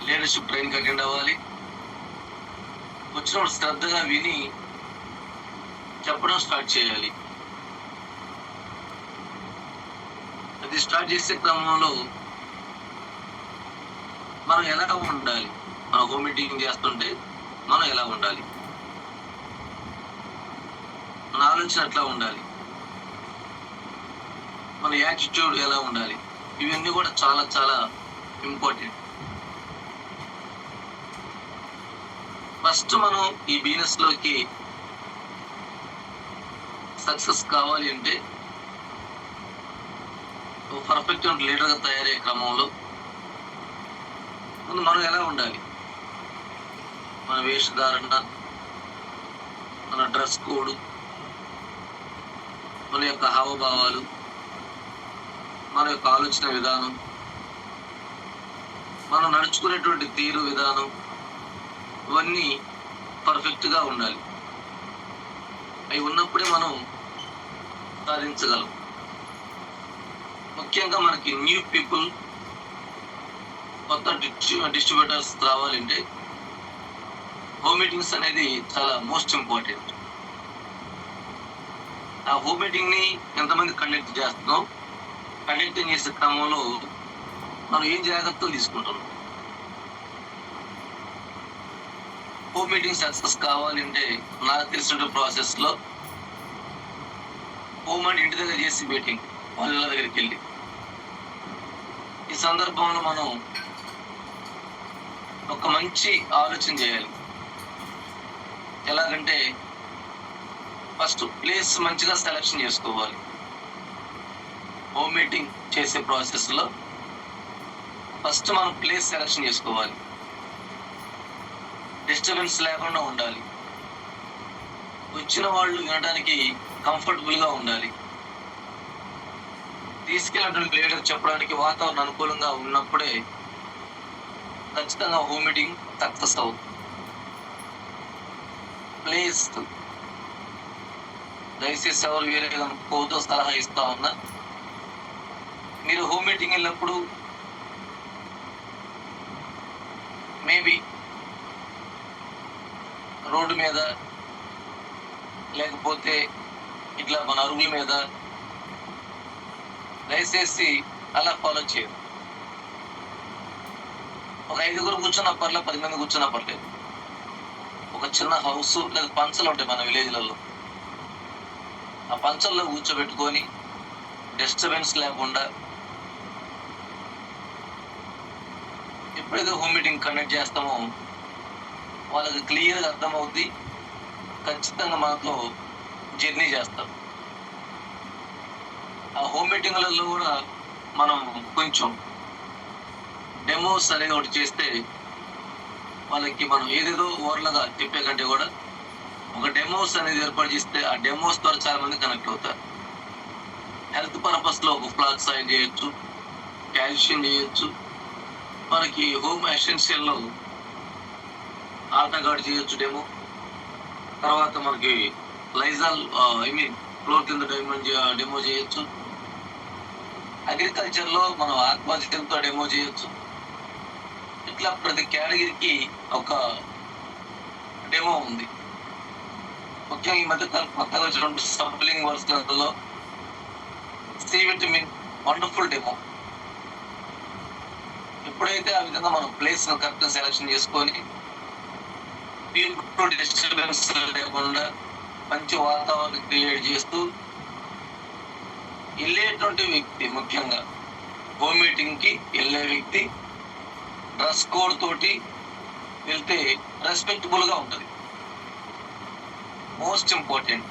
Leadership training attend అవ్వాలి. వచ్చినప్పుడు శ్రద్ధగా విని చెప్పడం స్టార్ట్ చేయాలి. అది స్టార్ట్ చేసే క్రమంలో మనం ఎలా ఉండాలి, మన హోమ్ మీటింగ్ చేస్తుంటే మనం ఎలా ఉండాలి, మన ఆలోచన ఎట్లా ఉండాలి, మన యాటిట్యూడ్ ఎలా ఉండాలి, ఇవన్నీ కూడా చాలా చాలా ఇంపార్టెంట్. ఫస్ట్ మనం ఈ బిజినెస్ లోకి సక్సెస్ కావాలి అంటే పర్ఫెక్ట్ లీడర్ గా తయారయ్యే క్రమంలో ముందు మనం ఎలా ఉండాలి, మన వేషధారణ, మన డ్రెస్ కోడ్, మన యొక్క హావభావాలు, మన యొక్క ఆలోచన విధానం, మనం నడుచుకునేటువంటి తీరు విధానం, ఇవన్నీ పర్ఫెక్ట్గా ఉండాలి. అవి ఉన్నప్పుడే మనం సాధించగలం. ముఖ్యంగా మనకి న్యూ పీపుల్, కొత్త డిస్ట్రిబ్యూటర్స్ రావాలంటే హోమ్ మీటింగ్స్ అనేది చాలా మోస్ట్ ఇంపార్టెంట్. ఆ హోమ్ మీటింగ్ని ఎంతమంది కండక్ట్ చేస్తున్నాం, కండక్టింగ్ చేసే క్రమంలో మనం ఏం జాగ్రత్తలు తీసుకుంటున్నాం. హోమ్ మీటింగ్ సక్సెస్ కావాలంటే నాకు తెలిసిన ప్రాసెస్లో హోమ్ అంటే ఇంటి దగ్గర చేసి మీటింగ్, వాళ్ళ దగ్గరికి వెళ్ళి ఈ సందర్భంలో మనం ఒక మంచి ఆలోచన చేయాలి. ఎలాగంటే ఫస్ట్ ప్లేస్ మంచిగా సెలెక్షన్ చేసుకోవాలి. హోమ్ మీటింగ్ చేసే ప్రాసెస్లో ఫస్ట్ మనం ప్లేస్ సెలెక్షన్ చేసుకోవాలి. డిస్టర్బెన్స్ లేకుండా ఉండాలి. వచ్చిన వాళ్ళు వినడానికి కంఫర్టబుల్గా ఉండాలి. తీసుకెళ్ళినటువంటి లీడర్ చెప్పడానికి వాతావరణం అనుకూలంగా ఉన్నప్పుడే ఖచ్చితంగా హోమ్ మీటింగ్ సక్సెస్ అవుతుంది. ప్లేస్ దయచేసి ఎవరు వేరే అనుకోవద్దు, సలహా ఇస్తా ఉన్నా. మీరు హోమ్ మీటింగ్ వెళ్ళినప్పుడు మేబీ రోడ్డు మీద లేకపోతే ఇట్లా మన అరుగుల మీద దయచేసి అలా ఫాలో చేయదు. ఒక 5 కూర్చున్నా పర్లేదు, 10 మంది కూర్చున్నా పర్లేదు. ఒక చిన్న హౌస్ లేదా పంచలు ఉంటాయి మన విలేజ్లలో, ఆ పంచల్లో కూర్చోబెట్టుకొని డిస్టర్బెన్స్ లేకుండా ఎప్పుడైతే హోమ్ మీటింగ్ కండక్ట్ చేస్తామో వాళ్ళకి క్లియర్గా అర్థమవుద్ది. ఖచ్చితంగా మనతో జర్నీ చేస్తారు. ఆ హోమ్ మీటింగ్లలో కూడా మనం కొంచెం డెమోస్ అనేది ఒకటి చేస్తే వాళ్ళకి మనం ఏదేదో ఓవర్లుగా చెప్పే కంటే కూడా ఒక డెమోస్ అనేది ఏర్పాటు చేస్తే ఆ డెమోస్ ద్వారా చాలా మంది కనెక్ట్ అవుతారు. హెల్త్ పర్పస్లో ఒక ఫ్లాక్స్ సైన్ చేయొచ్చు, కాల్షియం చేయొచ్చు, మనకి హోమ్ ఎసెన్షియల్లో ఆల్టాగార్డ్ చేయొచ్చు డెమో. తర్వాత మనకి లైజాల్ ఫ్లోర్ కింద డెమో చేయొచ్చు. అగ్రికల్చర్లో మనం ఆత్మహత్యంతో డెమో చేయొచ్చు. ఇట్లా ప్రతి కేటగిరీకి ఒక డెమో ఉంది. ముఖ్యంగా ఈ మధ్య కొత్తగా వచ్చినటువంటి సప్లింగ్ వర్స్లలో సి విటమిన్ వండర్ఫుల్ డెమో. ఎప్పుడైతే ఆ విధంగా మనం ప్లేస్ కరెక్ట్ సెలెక్షన్ చేసుకొని డిస్టర్బెన్స్ లేకుండా మంచి వాతావరణం క్రియేట్ చేస్తూ వెళ్ళేటువంటి వ్యక్తి, ముఖ్యంగా హోమ్ మీటింగ్కి వెళ్ళే వ్యక్తి డ్రెస్ కోడ్ తోటి వెళ్తే రెస్పెక్టబుల్గా ఉంటుంది. Most important.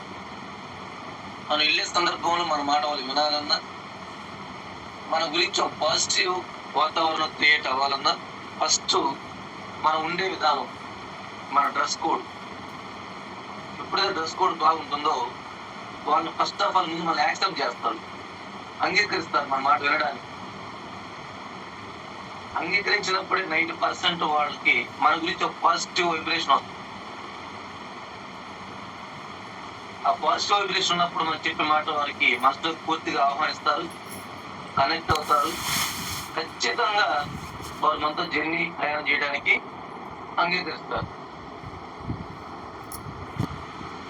మనం వెళ్ళే సందర్భంలో మన మాట వాళ్ళు వినాలన్నా, మన గురించి ఒక పాజిటివ్ వాతావరణం క్రియేట్ అవ్వాలన్నా ఫస్ట్ మనం ఉండే విధానం, మన డ్రెస్ కోడ్. ఎప్పుడైతే డ్రెస్ కోడ్ బాగుంటుందో వాళ్ళు ఫస్ట్ ఆఫ్ ఆల్ మిమ్మల్ని యాక్సెప్ట్ చేస్తారు, అంగీకరిస్తారు మన మాట వినడానికి. అంగీకరించినప్పుడే 90% వాళ్ళకి మన గురించి ఒక పాజిటివ్ వైబ్రేషన్ వస్తుంది. ఆ పాజిటివ్ వైబ్రేషన్ ఉన్నప్పుడు మనం చెప్పే మాట వారికి మనసులో పూర్తిగా ఆహ్వానిస్తారు, కనెక్ట్ అవుతారు. ఖచ్చితంగా వారు మనతో జర్నీ ప్రయాణం చేయడానికి అంగీకరిస్తారు.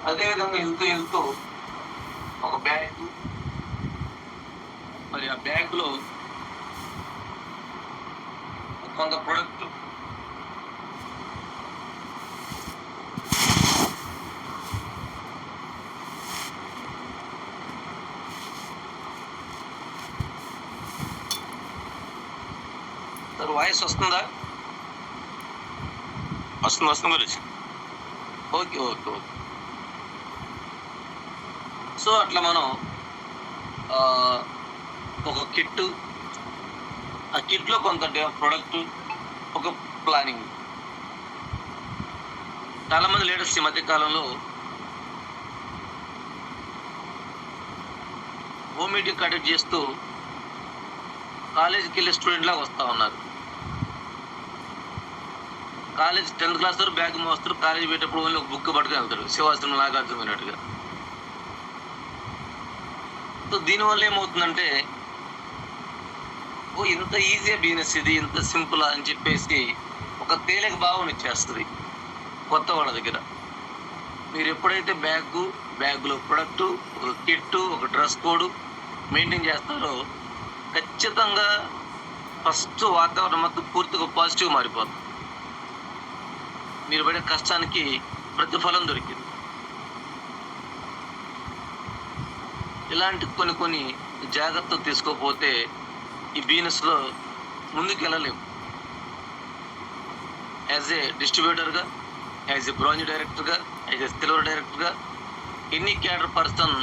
అదేవిధంగా వెళ్తూ ఒక బ్యాగ్, మరి ఆ బ్యాగ్లో కొంత ప్రొడక్ట్, వాయిస్ వస్తుందా? వస్తుంది గురించి. ఓకే. సో అట్లా మనం ఒక కిట్, ఆ కిట్లో కొంత ప్రొడక్ట్, ఒక ప్లానింగ్. చాలా మంది లీడర్స్ ఈ మధ్య కాలంలో హోమ్ మీటింగ్ కండక్ట్ చేస్తూ కాలేజీకి వెళ్ళే స్టూడెంట్ లాగా వస్తూ ఉన్నారు. కాలేజ్ 10th క్లాస్ వరకు బ్యాగ్ మోస్తారు, కాలేజీ పోయేటప్పుడు ఓన్లీ ఒక బుక్ పట్టుకుని వెళ్తాడు, శివాశ్రమం లాగా అర్థమైనట్టుగా. సో దీనివల్ల ఏమవుతుందంటే, ఇంత ఈజీ బిజినెస్ ఇది, ఇంత సింపుల్ అని చెప్పేసి ఒక తేలిక భావన ఇచ్చేస్తుంది కొత్త వాళ్ళ దగ్గర. మీరు ఎప్పుడైతే బ్యాగ్లో ప్రొడక్టు, ఒక కిట్టు, ఒక డ్రెస్ కోడ్ మెయింటైన్ చేస్తారో ఖచ్చితంగా ఫస్ట్ వాతావరణం మొత్తం పూర్తిగా పాజిటివ్ మారిపోతుంది. మీరు పడే కష్టానికి ప్రతిఫలం దొరికింది. ఇలాంటి కొన్ని జాగ్రత్తలు తీసుకోకపోతే ఈ బిజినెస్లో ముందుకు వెళ్ళలేము. యాజ్ ఏ డిస్ట్రిబ్యూటర్గా, యాజ్ ఏ బ్రాంచ్ డైరెక్టర్గా, యాజ్ ఏ సిల్వర్ డైరెక్టర్గా, any cadre person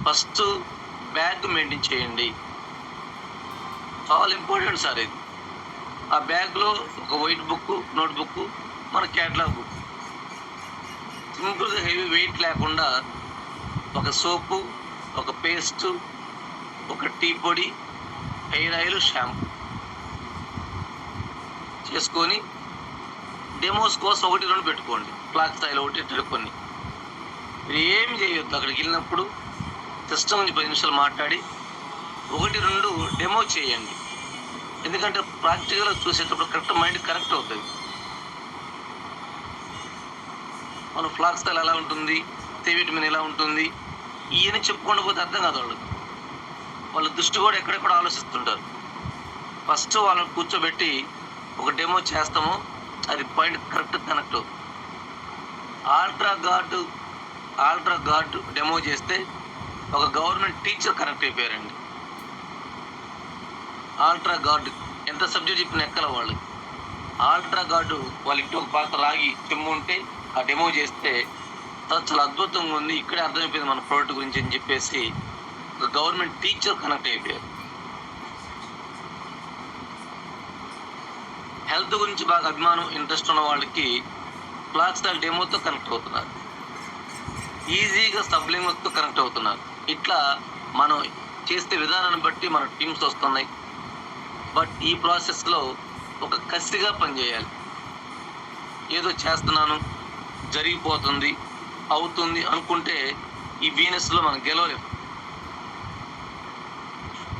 first bag maintain చేయండి. చాలా ఇంపార్టెంట్ సార్ ఇది. ఆ బ్యాగ్లో ఒక వైట్ బుక్, నోట్ బుక్, మన క్యాటలాగ్ బుక్, సింపుల్గా హెవీ వెయిట్ లేకుండా ఒక సోపు, ఒక పేస్టు, ఒక టీ పొడి, హెయిర్ ఆయిల్, షాంపూ చేసుకొని డెమోస్ కోసం 1-2 పెట్టుకోండి. ఫ్లాక్స్ ఆయిల్ 1 కొన్ని. మీరు ఏం చేయొద్దు. అక్కడికి వెళ్ళినప్పుడు సిస్టమ్ నుంచి 10 నిమిషాలు మాట్లాడి 1-2 డెమో చేయండి. ఎందుకంటే ప్రాక్టికల్గా చూసేటప్పుడు కరెక్ట్ మైండ్ కరెక్ట్ అవుతుంది. మన ఫ్లాక్స్ ఆయిల్ ఎలా ఉంటుంది, సి విటమిన్ ఎలా ఉంటుంది, ఇవన్నీ చెప్పుకుండా పోతే అర్థం కాదు వాళ్ళకి. వాళ్ళ దృష్టి కూడా ఎక్కడెక్కడ ఆలోచిస్తుంటారు. ఫస్ట్ వాళ్ళని కూర్చోబెట్టి ఒక డెమో చేస్తాము, అది పాయింట్ కరెక్ట్ కనెక్ట్ అవుతుంది. ఆల్ట్రా గార్డ్ డెమో చేస్తే ఒక గవర్నమెంట్ టీచర్ కనెక్ట్ అయిపోయారండి. ఆల్ట్రా గార్డ్ ఎంత సబ్జెక్ట్ చెప్పిన ఎక్కల వాళ్ళు. ఆల్ట్రా గార్డు వాళ్ళ ఇంటి ఒక పాత్ర రాగి చెమ్ము ఉంటే ఆ డెమో చేస్తే చాలా అద్భుతంగా ఉంది, ఇక్కడే అర్థమైపోయింది మన ప్రోడక్ట్ గురించి అని చెప్పేసి ఒక గవర్నమెంట్ టీచర్ కనెక్ట్ అయిపోయారు. హెల్త్ గురించి బాగా అభిమానం, ఇంట్రెస్ట్ ఉన్న వాళ్ళకి ఫ్లాక్స్ ఆయిల్ డెమోతో కనెక్ట్ అవుతున్నారు. ఈజీగా సబ్లింగ్తో కనెక్ట్ అవుతున్నారు. ఇట్లా మనం చేసే విధానాన్ని బట్టి మన టీమ్స్ వస్తున్నాయి. బట్ ఈ ప్రాసెస్లో ఒక కసిగా పనిచేయాలి. ఏదో చేస్తున్నాను, జరిగిపోతుంది, అవుతుంది అనుకుంటే ఈ బిజినెస్లో మనం గెలవలేము.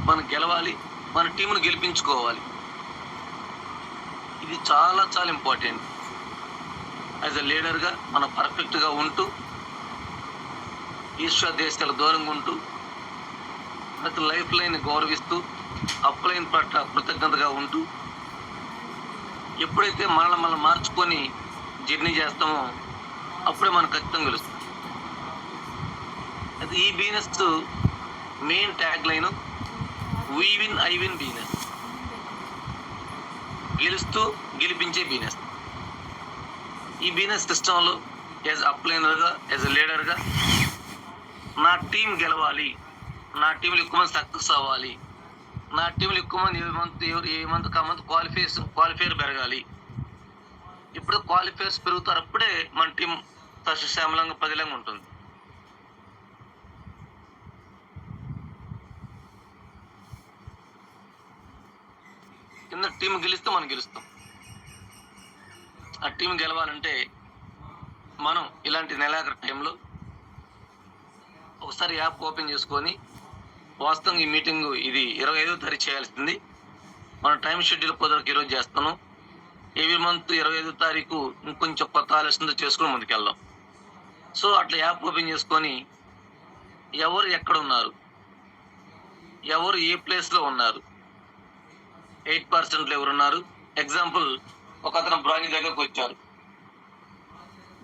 మనం గెలవాలి, మన టీంను గెలిపించుకోవాలి. ఇది చాలా చాలా ఇంపార్టెంట్. యాజ్ ఎ లీడర్గా మనం పర్ఫెక్ట్గా ఉంటూ, ఈశ్వర దేశాల దూరంగా ఉంటూ, ప్రతి లైఫ్ లైన్ గౌరవిస్తూ, అప్లైన్ పట్ల కృతజ్ఞతగా ఉంటూ, ఎప్పుడైతే మనం మార్చుకొని జర్నీ చేస్తామో అప్పుడే మనకు ఖచ్చితంగా గెలుస్తుంది. అది ఈ business main tag line, we win I win business. గెలుస్తూ గెలిపించే బిజినెస్. ఈ బిజినెస్ సిస్టంలో యాజ్ అప్లైనర్గా, యాజ్ ఎ లీడర్గా నా టీం గెలవాలి, నా టీంలో ఎక్కువ మంది సక్సెస్ అవ్వాలి, నా టీంలో ఎక్కువ మంది ఏ మంత్ క్వాలిఫైర్ పెరగాలి. ఇప్పుడు క్వాలిఫైర్స్ పెరుగుతారు, అప్పుడే మన టీం సస్యశ్యామలంగా పదిలంగా ఉంటుంది. కింద టీం గెలిస్తే మనం గెలుస్తాం. ఆ టీం గెలవాలంటే మనం ఇలాంటి నెలాఖరు టైంలో ఒకసారి యాప్ ఓపెన్ చేసుకొని వాస్తవంగా ఈ మీటింగ్ ఇది 25వ తారీఖు చేయాల్సింది. మన టైం షెడ్యూల్ కుదరక ఈరోజు చేస్తాను. ఎవ్రీ మంత్ 25వ తారీఖు ఇంకొంచెం కొత్త ఆలోచనతో చేసుకొని ముందుకెళ్దాం. సో అట్లా యాప్ ఓపెన్ చేసుకొని ఎవరు ఎక్కడ ఉన్నారు, ఎవరు ఏ ప్లేస్లో ఉన్నారు, 8% ఎవరున్నారు. ఎగ్జాంపుల్, ఒక అతను బ్రాంజ్ దగ్గరకు వచ్చారు.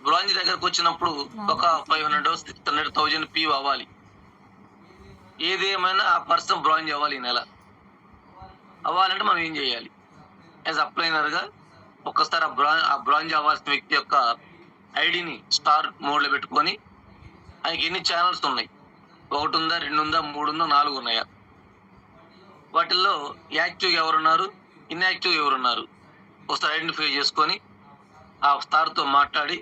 బ్రాంజ్ దగ్గరకు వచ్చినప్పుడు ఒక 500 600,000 పీవ్ అవ్వాలి. ఏదేమైనా ఆ పర్సన్ బ్రాంజ్ అవ్వాలి. ఈ నెల అవ్వాలంటే మనం ఏం చేయాలి? యాజ్ అప్లైనర్గా ఒక్కసారి ఆ బ్రాంజ్ అవ్వాల్సిన వ్యక్తి యొక్క ఐడిని స్టార్ మోడ్లో పెట్టుకొని, ఆయనకి ఎన్ని ఛానల్స్ ఉన్నాయి, 1 ఉందా, 2 ఉందా, 3 ఉందా, 4 ఉన్నాయా, వాటిల్లో యాక్టివ్గా ఎవరున్నారు, ఇన్యాక్టివ్ ఎవరున్నారు ఒకసారి ఐడెంటిఫై చేసుకొని ఆ స్టార్తో మాట్లాడి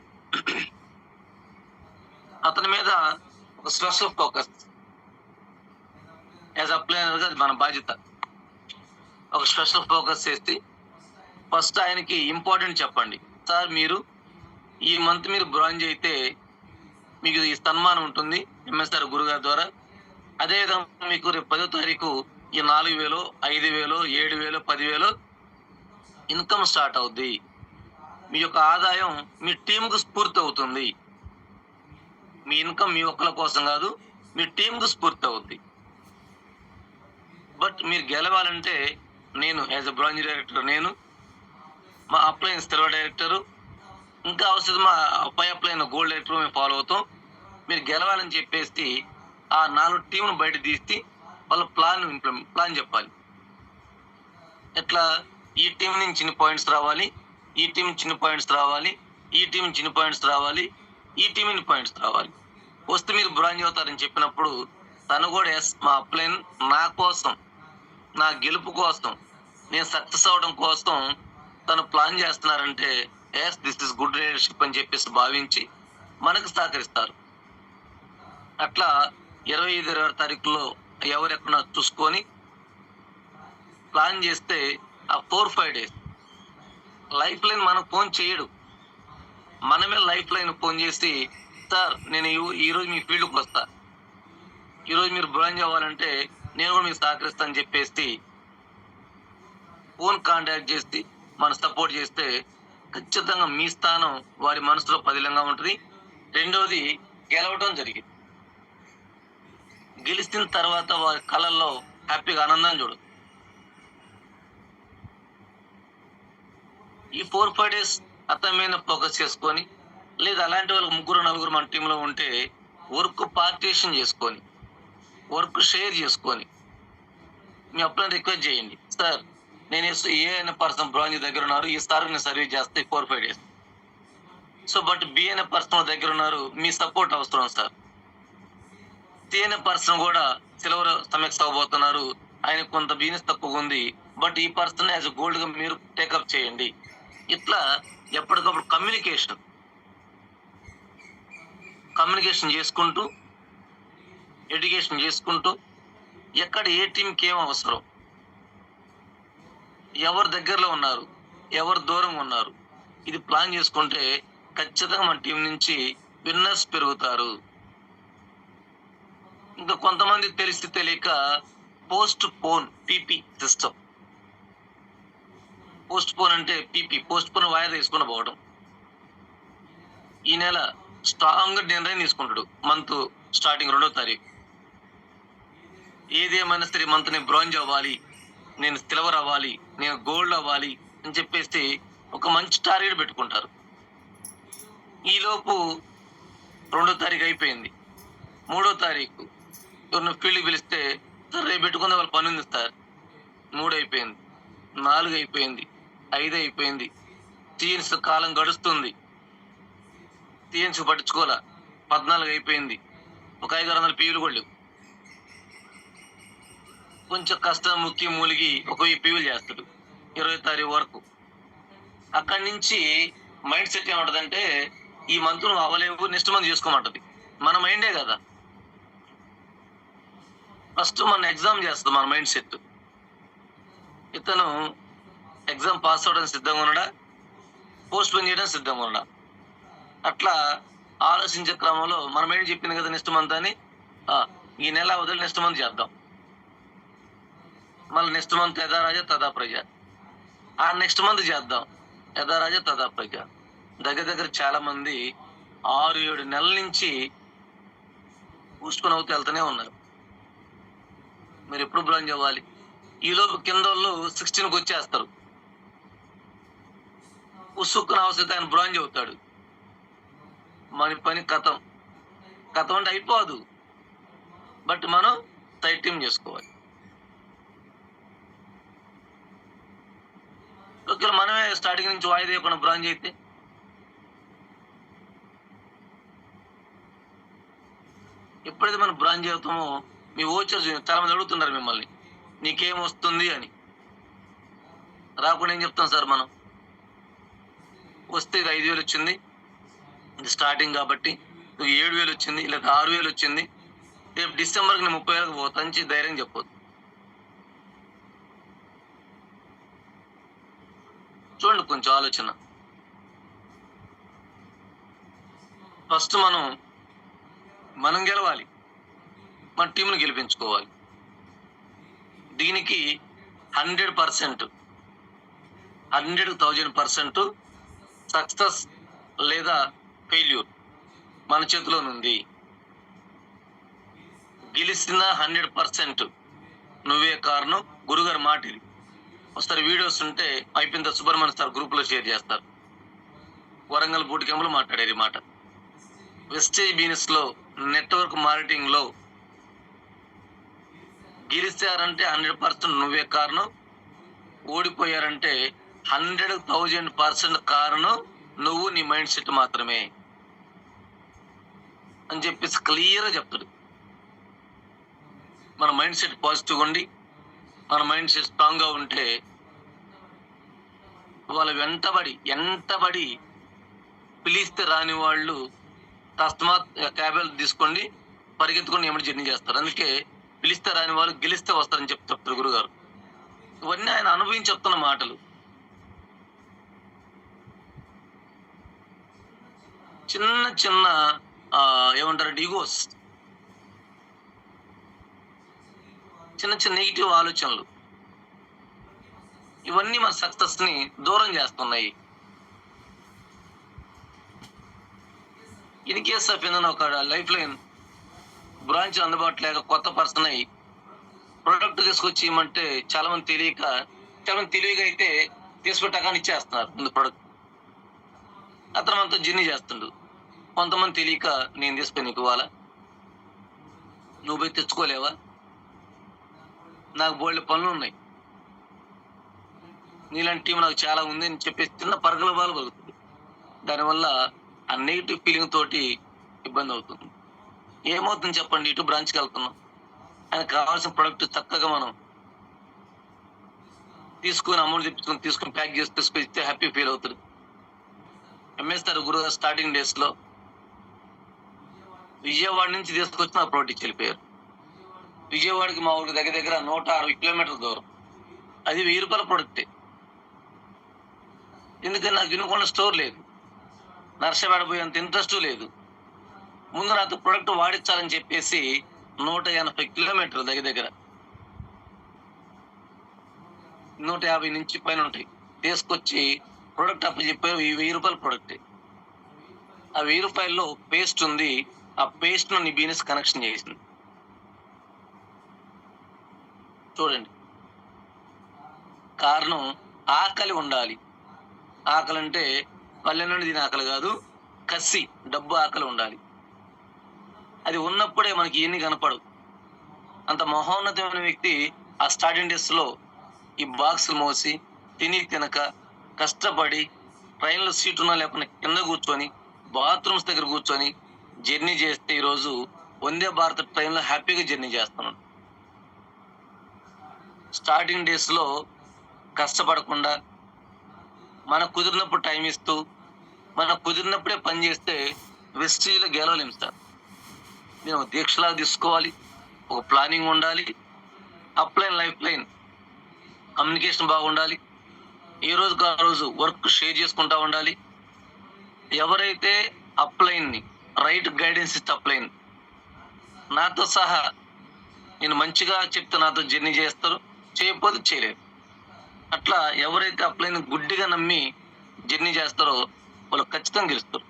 అతని మీద ఒక స్పెషల్ ఫోకస్, యాజ్ అప్లైనర్గా అది మన బాధ్యత. ఒక స్పెషల్ ఫోకస్ చేసి ఫస్ట్ ఆయనకి ఇంపార్టెంట్ చెప్పండి. సార్, మీరు ఈ మంత్ మీరు బ్రాంజ్ అయితే మీకు ఈ సన్మానం ఉంటుంది ఎంఎస్ఆర్ గురుగారి ద్వారా. అదేవిధంగా మీకు రేపు 10వ తారీఖు ఈ 4,000 5,000 7,000 10,000 ఇన్కమ్ స్టార్ట్ అవుద్ది. మీ యొక్క ఆదాయం మీ టీంకు స్ఫూర్తి అవుతుంది. మీ ఇన్కమ్ మీ ఒక్కల కోసం కాదు, మీ టీంకు స్ఫూర్తి అవుద్ది. బట్ మీరు గెలవాలంటే నేను యాజ్ అ బ్రాంజ్ డైరెక్టర్, నేను మా అప్లైన్ సిల్వర్ డైరెక్టరు, ఇంకా అవసరం మా పై అప్లైన్ గోల్డ్ డైరెక్టర్ మేము ఫాలో అవుతాం. మీరు గెలవాలని చెప్పేసి ఆ 4 టీంను బయట తీసి వాళ్ళ ప్లాన్ చెప్పాలి. ఎట్లా? ఈ టీం నుంచి చిన్న పాయింట్స్ రావాలి, ఈ టీం చిన్న పాయింట్స్ రావాలి, ఈ టీం చిన్న పాయింట్స్ రావాలి, ఈ టీం ఇన్ని పాయింట్స్ రావాలి. వస్తే మీరు బ్రాంజ్ అవుతారని చెప్పినప్పుడు తను కూడా ఎస్, మా అప్లైన్ నా కోసం, నా గెలుపు కోసం, నేను సక్సెస్ అవడం కోసం తను ప్లాన్ చేస్తున్నారంటే yes, this is good leadership అని చెప్పేసి భావించి మనకు సహకరిస్తారు. అట్లా 25, 26 తారీఖుల్లో ఎవరెక్కడ చూసుకొని ప్లాన్ చేస్తే ఆ 4-5 days లైఫ్ లైన్ మనకు ఫోన్ చేయడు. మనమే లైఫ్ లైన్ ఫోన్ చేసి, సార్ నేను ఈరోజు మీ ఫీల్డ్కి వస్తా, ఈరోజు మీరు బ్రాంజ్ అవ్వాలంటే నేను కూడా మీకు సహకరిస్తాను అని చెప్పేసి ఫోన్ కాంటాక్ట్ చేసి మన సపోర్ట్ చేస్తే ఖచ్చితంగా మీ స్థానం వారి మనసులో పదిలంగా ఉంటుంది. రెండోది, గెలవడం జరిగింది. గెలిచిన తర్వాత వారి కళల్లో హ్యాపీగా ఆనందాన్ని చూడు. ఈ 4-5 days అతని మీద ఫోకస్ చేసుకొని, లేదా అలాంటి వాళ్ళు 3-4 మన టీంలో ఉంటే వర్క్ పార్టీషన్ చేసుకొని, వర్క్ షేర్ చేసుకొని మీ అప్లైన్ రిక్వెస్ట్ చేయండి. సార్, నేను ఏ అనే పర్సన్ బ్రాంజ్ దగ్గర ఉన్నారు, ఈ సార్ నేను సర్వీస్ చేస్తే 4-5 days. సో బట్ బి అనే పర్సన్ దగ్గర ఉన్నారు, మీ సపోర్ట్ అవసరం సార్. సి అనే పర్సన్ కూడా సిల్వర్ సమీక్ష అవ్వబోతున్నారు, ఆయన కొంత బిజినెస్ తక్కువ ఉంది, బట్ ఈ పర్సన్ యాజ్ గోల్డ్ గా మీరు టేకప్ చేయండి. ఇట్లా ఎప్పటికప్పుడు కమ్యూనికేషన్ చేసుకుంటూ, ఎడ్యుకేషన్ చేసుకుంటూ, ఎక్కడ ఏ టీంకి ఏం అవసరం, ఎవరు దగ్గరలో ఉన్నారు, ఎవరు దూరంగా ఉన్నారు, ఇది ప్లాన్ చేసుకుంటే ఖచ్చితంగా మన టీం నుంచి విన్నర్స్ పెరుగుతారు. ఇంకా కొంతమంది తెలిసి తెలియక post phone PP system. Post phone అంటే పీపీ, పోస్ట్ పోన్ వాయిదా తీసుకుని పోవడం. ఈ నెల స్ట్రాంగ్ నిర్ణయం తీసుకుంటాడు, మంత్ స్టార్టింగ్ 2వ తారీఖు. ఏదేమైనా సరే మంత్ నేను బ్రాంజ్ అవ్వాలి, నేను సిల్వర్ అవ్వాలి, నేను గోల్డ్ అవ్వాలి అని చెప్పేసి ఒక మంచి టార్గెట్ పెట్టుకుంటారు. ఈలోపు 2వ తారీఖు అయిపోయింది, 3వ తారీఖు ఎవరిని ఫీల్డ్కి పిలిస్తే సార్ రేపు పెట్టుకుంటే వాళ్ళ పని ఉంది సార్. 3 అయిపోయింది, 4 అయిపోయింది, 5 అయిపోయింది. టీఎన్స్ కాలం గడుస్తుంది, టీఎన్స్ పట్టించుకోలే. 14 అయిపోయింది, ఒక 500-600 పీవీలు కూడా లేవు. కొంచెం కష్టం ముక్కి మూలిగి ఒక 1000 పీవీలు చేస్తాడు 20వ తారీఖు వరకు. అక్కడి నుంచి మైండ్ సెట్ ఏమంటదంటే, ఈ మంత్ నువ్వు అవ్వలేవు, నెక్స్ట్ మంత్ చేసుకోమంటది. మన మైండే కదా ఫస్ట్ మన ఎగ్జామ్ చేస్తుంది, మన మైండ్ సెట్. ఇతను ఎగ్జామ్ పాస్ అవ్వడానికి సిద్ధంగా ఉన్నాడా, పోస్ట్ పోన్ చేయడానికి సిద్ధంగా ఉన్నాడా, అట్లా ఆలోచించే క్రమంలో మన మైండ్ చెప్పింది కదా నెక్స్ట్ మంత్ అని, ఈ నెల వదిలి నెక్స్ట్ మంత్ చేద్దాం, మళ్ళీ నెక్స్ట్ మంత్ యథా రాజా తదా ప్రజ, ఆ నెక్స్ట్ మంత్ చేద్దాం యథా రాజా తదా ప్రజ. దగ్గర చాలా మంది 6-7 నెలల నుంచి పూసుకొని అవుతూ వెళ్తూనే ఉన్నారు. మీరు ఎప్పుడు బ్రాంజ్ అవ్వాలి? ఈలోపు కింద వాళ్ళు 16కి వచ్చేస్తారు. ఉసుక్కున అవసరం ఆయన బ్రాంజ్ అవుతాడు. మన పని కథం అంటే అయిపోదు. బట్ మనం టైటింగ్ చేసుకోవాలి. ఒకవేళ మనమే స్టార్టింగ్ నుంచి వాయిదా వేయకుండా బ్రాంజ్ అయితే ఎప్పుడైతే మనం బ్రాంజ్ అవుతామో మీ ఓచర్స్ చాలా మంది అడుగుతున్నారు మిమ్మల్ని, నీకేం వస్తుంది అని. రాకుండా ఏం చెప్తాం సార్ మనం? వస్తే ఇది 5,000 వచ్చింది, ఇది స్టార్టింగ్ కాబట్టి, 7,000 వచ్చింది, లేదా 6,000 వచ్చింది, రేపు డిసెంబర్కి నేను 30,000 పోతా అని ధైర్యం చెప్పొద్దు. చూడండి కొంచెం ఆలోచన. ఫస్ట్ మనం గెలవాలి, మన టీంను గెలిపించుకోవాలి. దీనికి 100%, 100,000% సక్సెస్ లేదా ఫెయిల్యూర్ మన చేతిలోనుంది. గెలిచిన 100% నువ్వే కారణం. గురుగారు మాట ఇది. ఒకసారి వీడియోస్ ఉంటే అయిపోయిన సుబ్రహ్మణ్య సార్ గ్రూప్లో షేర్ చేస్తారు. వరంగల్ బూట్ క్యాంపులో మాట్లాడేది మాట. వెస్టేజ్ బిజినెస్ లో, నెట్వర్క్ మార్కెటింగ్ లో గెలిచారంటే 100% నువ్వే కారణం, ఓడిపోయారంటే 100,000% కారణం నువ్వు, నీ మైండ్ సెట్ మాత్రమే అని చెప్పేసి క్లియర్గా చెప్తాడు. మన మైండ్ సెట్ పాజిటివ్గా ఉండి, మన మైండ్ సెట్ స్ట్రాంగ్గా ఉంటే వాళ్ళ ఎంటబడి పిలిస్తే రాని వాళ్ళు తస్మాత్ క్యాబెల్ తీసుకోండి, పరిగెత్తుకొని ఏమిటి జర్నీ చేస్తారు. అందుకే పిలిస్తే రాని వాళ్ళు గెలిస్తే వస్తారని చెప్తారు గురుగారు. ఇవన్నీ ఆయన అనుభవించి చెప్తున్న మాటలు. చిన్న ఏమంటారు ఈగోస్, చిన్న నెగిటివ్ ఆలోచనలు, ఇవన్నీ మన సక్సెస్ ని దూరం చేస్తున్నాయి. ఇన్ కేస్ ఆఫ్ ఏదైనా ఒక లైఫ్ లైన్ బ్రాంచ్ అందుబాటులో లేక కొత్త పర్సన్ అయ్యి ప్రొడక్ట్ తీసుకొచ్చి ఇవ్వమంటే చాలా మంది తెలివిగా అయితే తీసుకుంటాకని ఇచ్చేస్తున్నారు ముందు ప్రొడక్ట్. అతను మనతో జర్నీ చేస్తుండు. కొంతమంది తెలియక నేను తీసుకొని నీకు ఇవ్వాలా, నువ్వు పోయి తెచ్చుకోలేవా, నాకు బోల్డ్ పనులు ఉన్నాయి, నీలాంటి టీం నాకు చాలా ఉంది అని చెప్పేసి చిన్న పరుగుల పలుకుతుంది. దానివల్ల ఆ నెగిటివ్ ఫీలింగ్ తోటి ఇబ్బంది అవుతుంది. ఏమవుతుంది చెప్పండి? ఇటు బ్రాంచ్కి వెళ్తున్నాం, ఆయనకు కావాల్సిన ప్రొడక్ట్ చక్కగా మనం తీసుకుని అమౌంట్ తీసుకుని ప్యాక్ చేసి తీసుకొని ఇస్తే హ్యాపీ ఫీల్ అవుతుంది. ఎంఎస్ఆర్ గురుగారు స్టార్టింగ్ డేస్ లో విజయవాడ నుంచి తీసుకొచ్చి నాకు ప్రోడక్ట్ ఇచ్చి వెళ్ళిపోయారు. విజయవాడకి మా ఊరికి దగ్గర 160 కిలోమీటర్ల దూరం. అది 1,000 రూపాయల ప్రొడక్టే. ఎందుకని నాకు వినుకొండ స్టోర్ లేదు, నర్సపేట పోయేంత ఇంట్రెస్ట్ లేదు. ముందు నాతో ప్రొడక్ట్ వాడించాలని చెప్పేసి 180 కిలోమీటర్లు దగ్గర 150 నుంచి పైన ఉంటాయి తీసుకొచ్చి ప్రొడక్ట్ అప్పచెప్పారు. 1,000 రూపాయల ప్రొడక్టే. ఆ 1,000 రూపాయల్లో పేస్ట్ ఉంది. ఆ పేస్ట్ ను నీ బిజినెస్ కనెక్షన్ చేసింది. చూడండి, కారణం ఆకలి ఉండాలి. ఆకలి అంటే పల్లె నుండి దీని ఆకలి కాదు, కసి, డబ్బు ఆకలి ఉండాలి. అది ఉన్నప్పుడే మనకి ఎన్ని కనపడవు. అంత మహోన్నతమైన వ్యక్తి ఆ స్టార్టింగ్ డేస్ లో ఈ బాక్సులు మోసి తినక కష్టపడి ట్రైన్లో సీట్ ఉన్నా లేకుండా కింద కూర్చొని బాత్రూమ్స్ దగ్గర కూర్చొని జర్నీ చేస్తే ఈరోజు వందే భారత్ ట్రైన్లో హ్యాపీగా జర్నీ చేస్తున్నాడు. స్టార్టింగ్ డేస్ లో కష్టపడకుండా మనకు కుదిరినప్పుడు టైం ఇస్తూ మనకు కుదిరినప్పుడే పని చేస్తే వెస్టీజ్లో గెలవలేం సార్. నేను దీక్షలా తీసుకోవాలి, ఒక ప్లానింగ్ ఉండాలి, అప్లైన్ లైఫ్ లైన్ కమ్యూనికేషన్ బాగుండాలి, ఏ రోజుకు ఆ రోజు వర్క్ షేర్ చేసుకుంటా ఉండాలి. ఎవరైతే అప్లైన్ ని రైట్ గైడెన్స్ ఇస్తే అప్లైన్ నాతో సహా నేను మంచిగా చెప్తే నాతో జర్నీ చేస్తారు, చేయకపోతే చేయలేరు. అట్లా ఎవరైతే ఆ ప్లేన్ గుడ్డిగా నమ్మి జర్నీ చేస్తారో వాళ్ళు ఖచ్చితంగా గెలుస్తారు.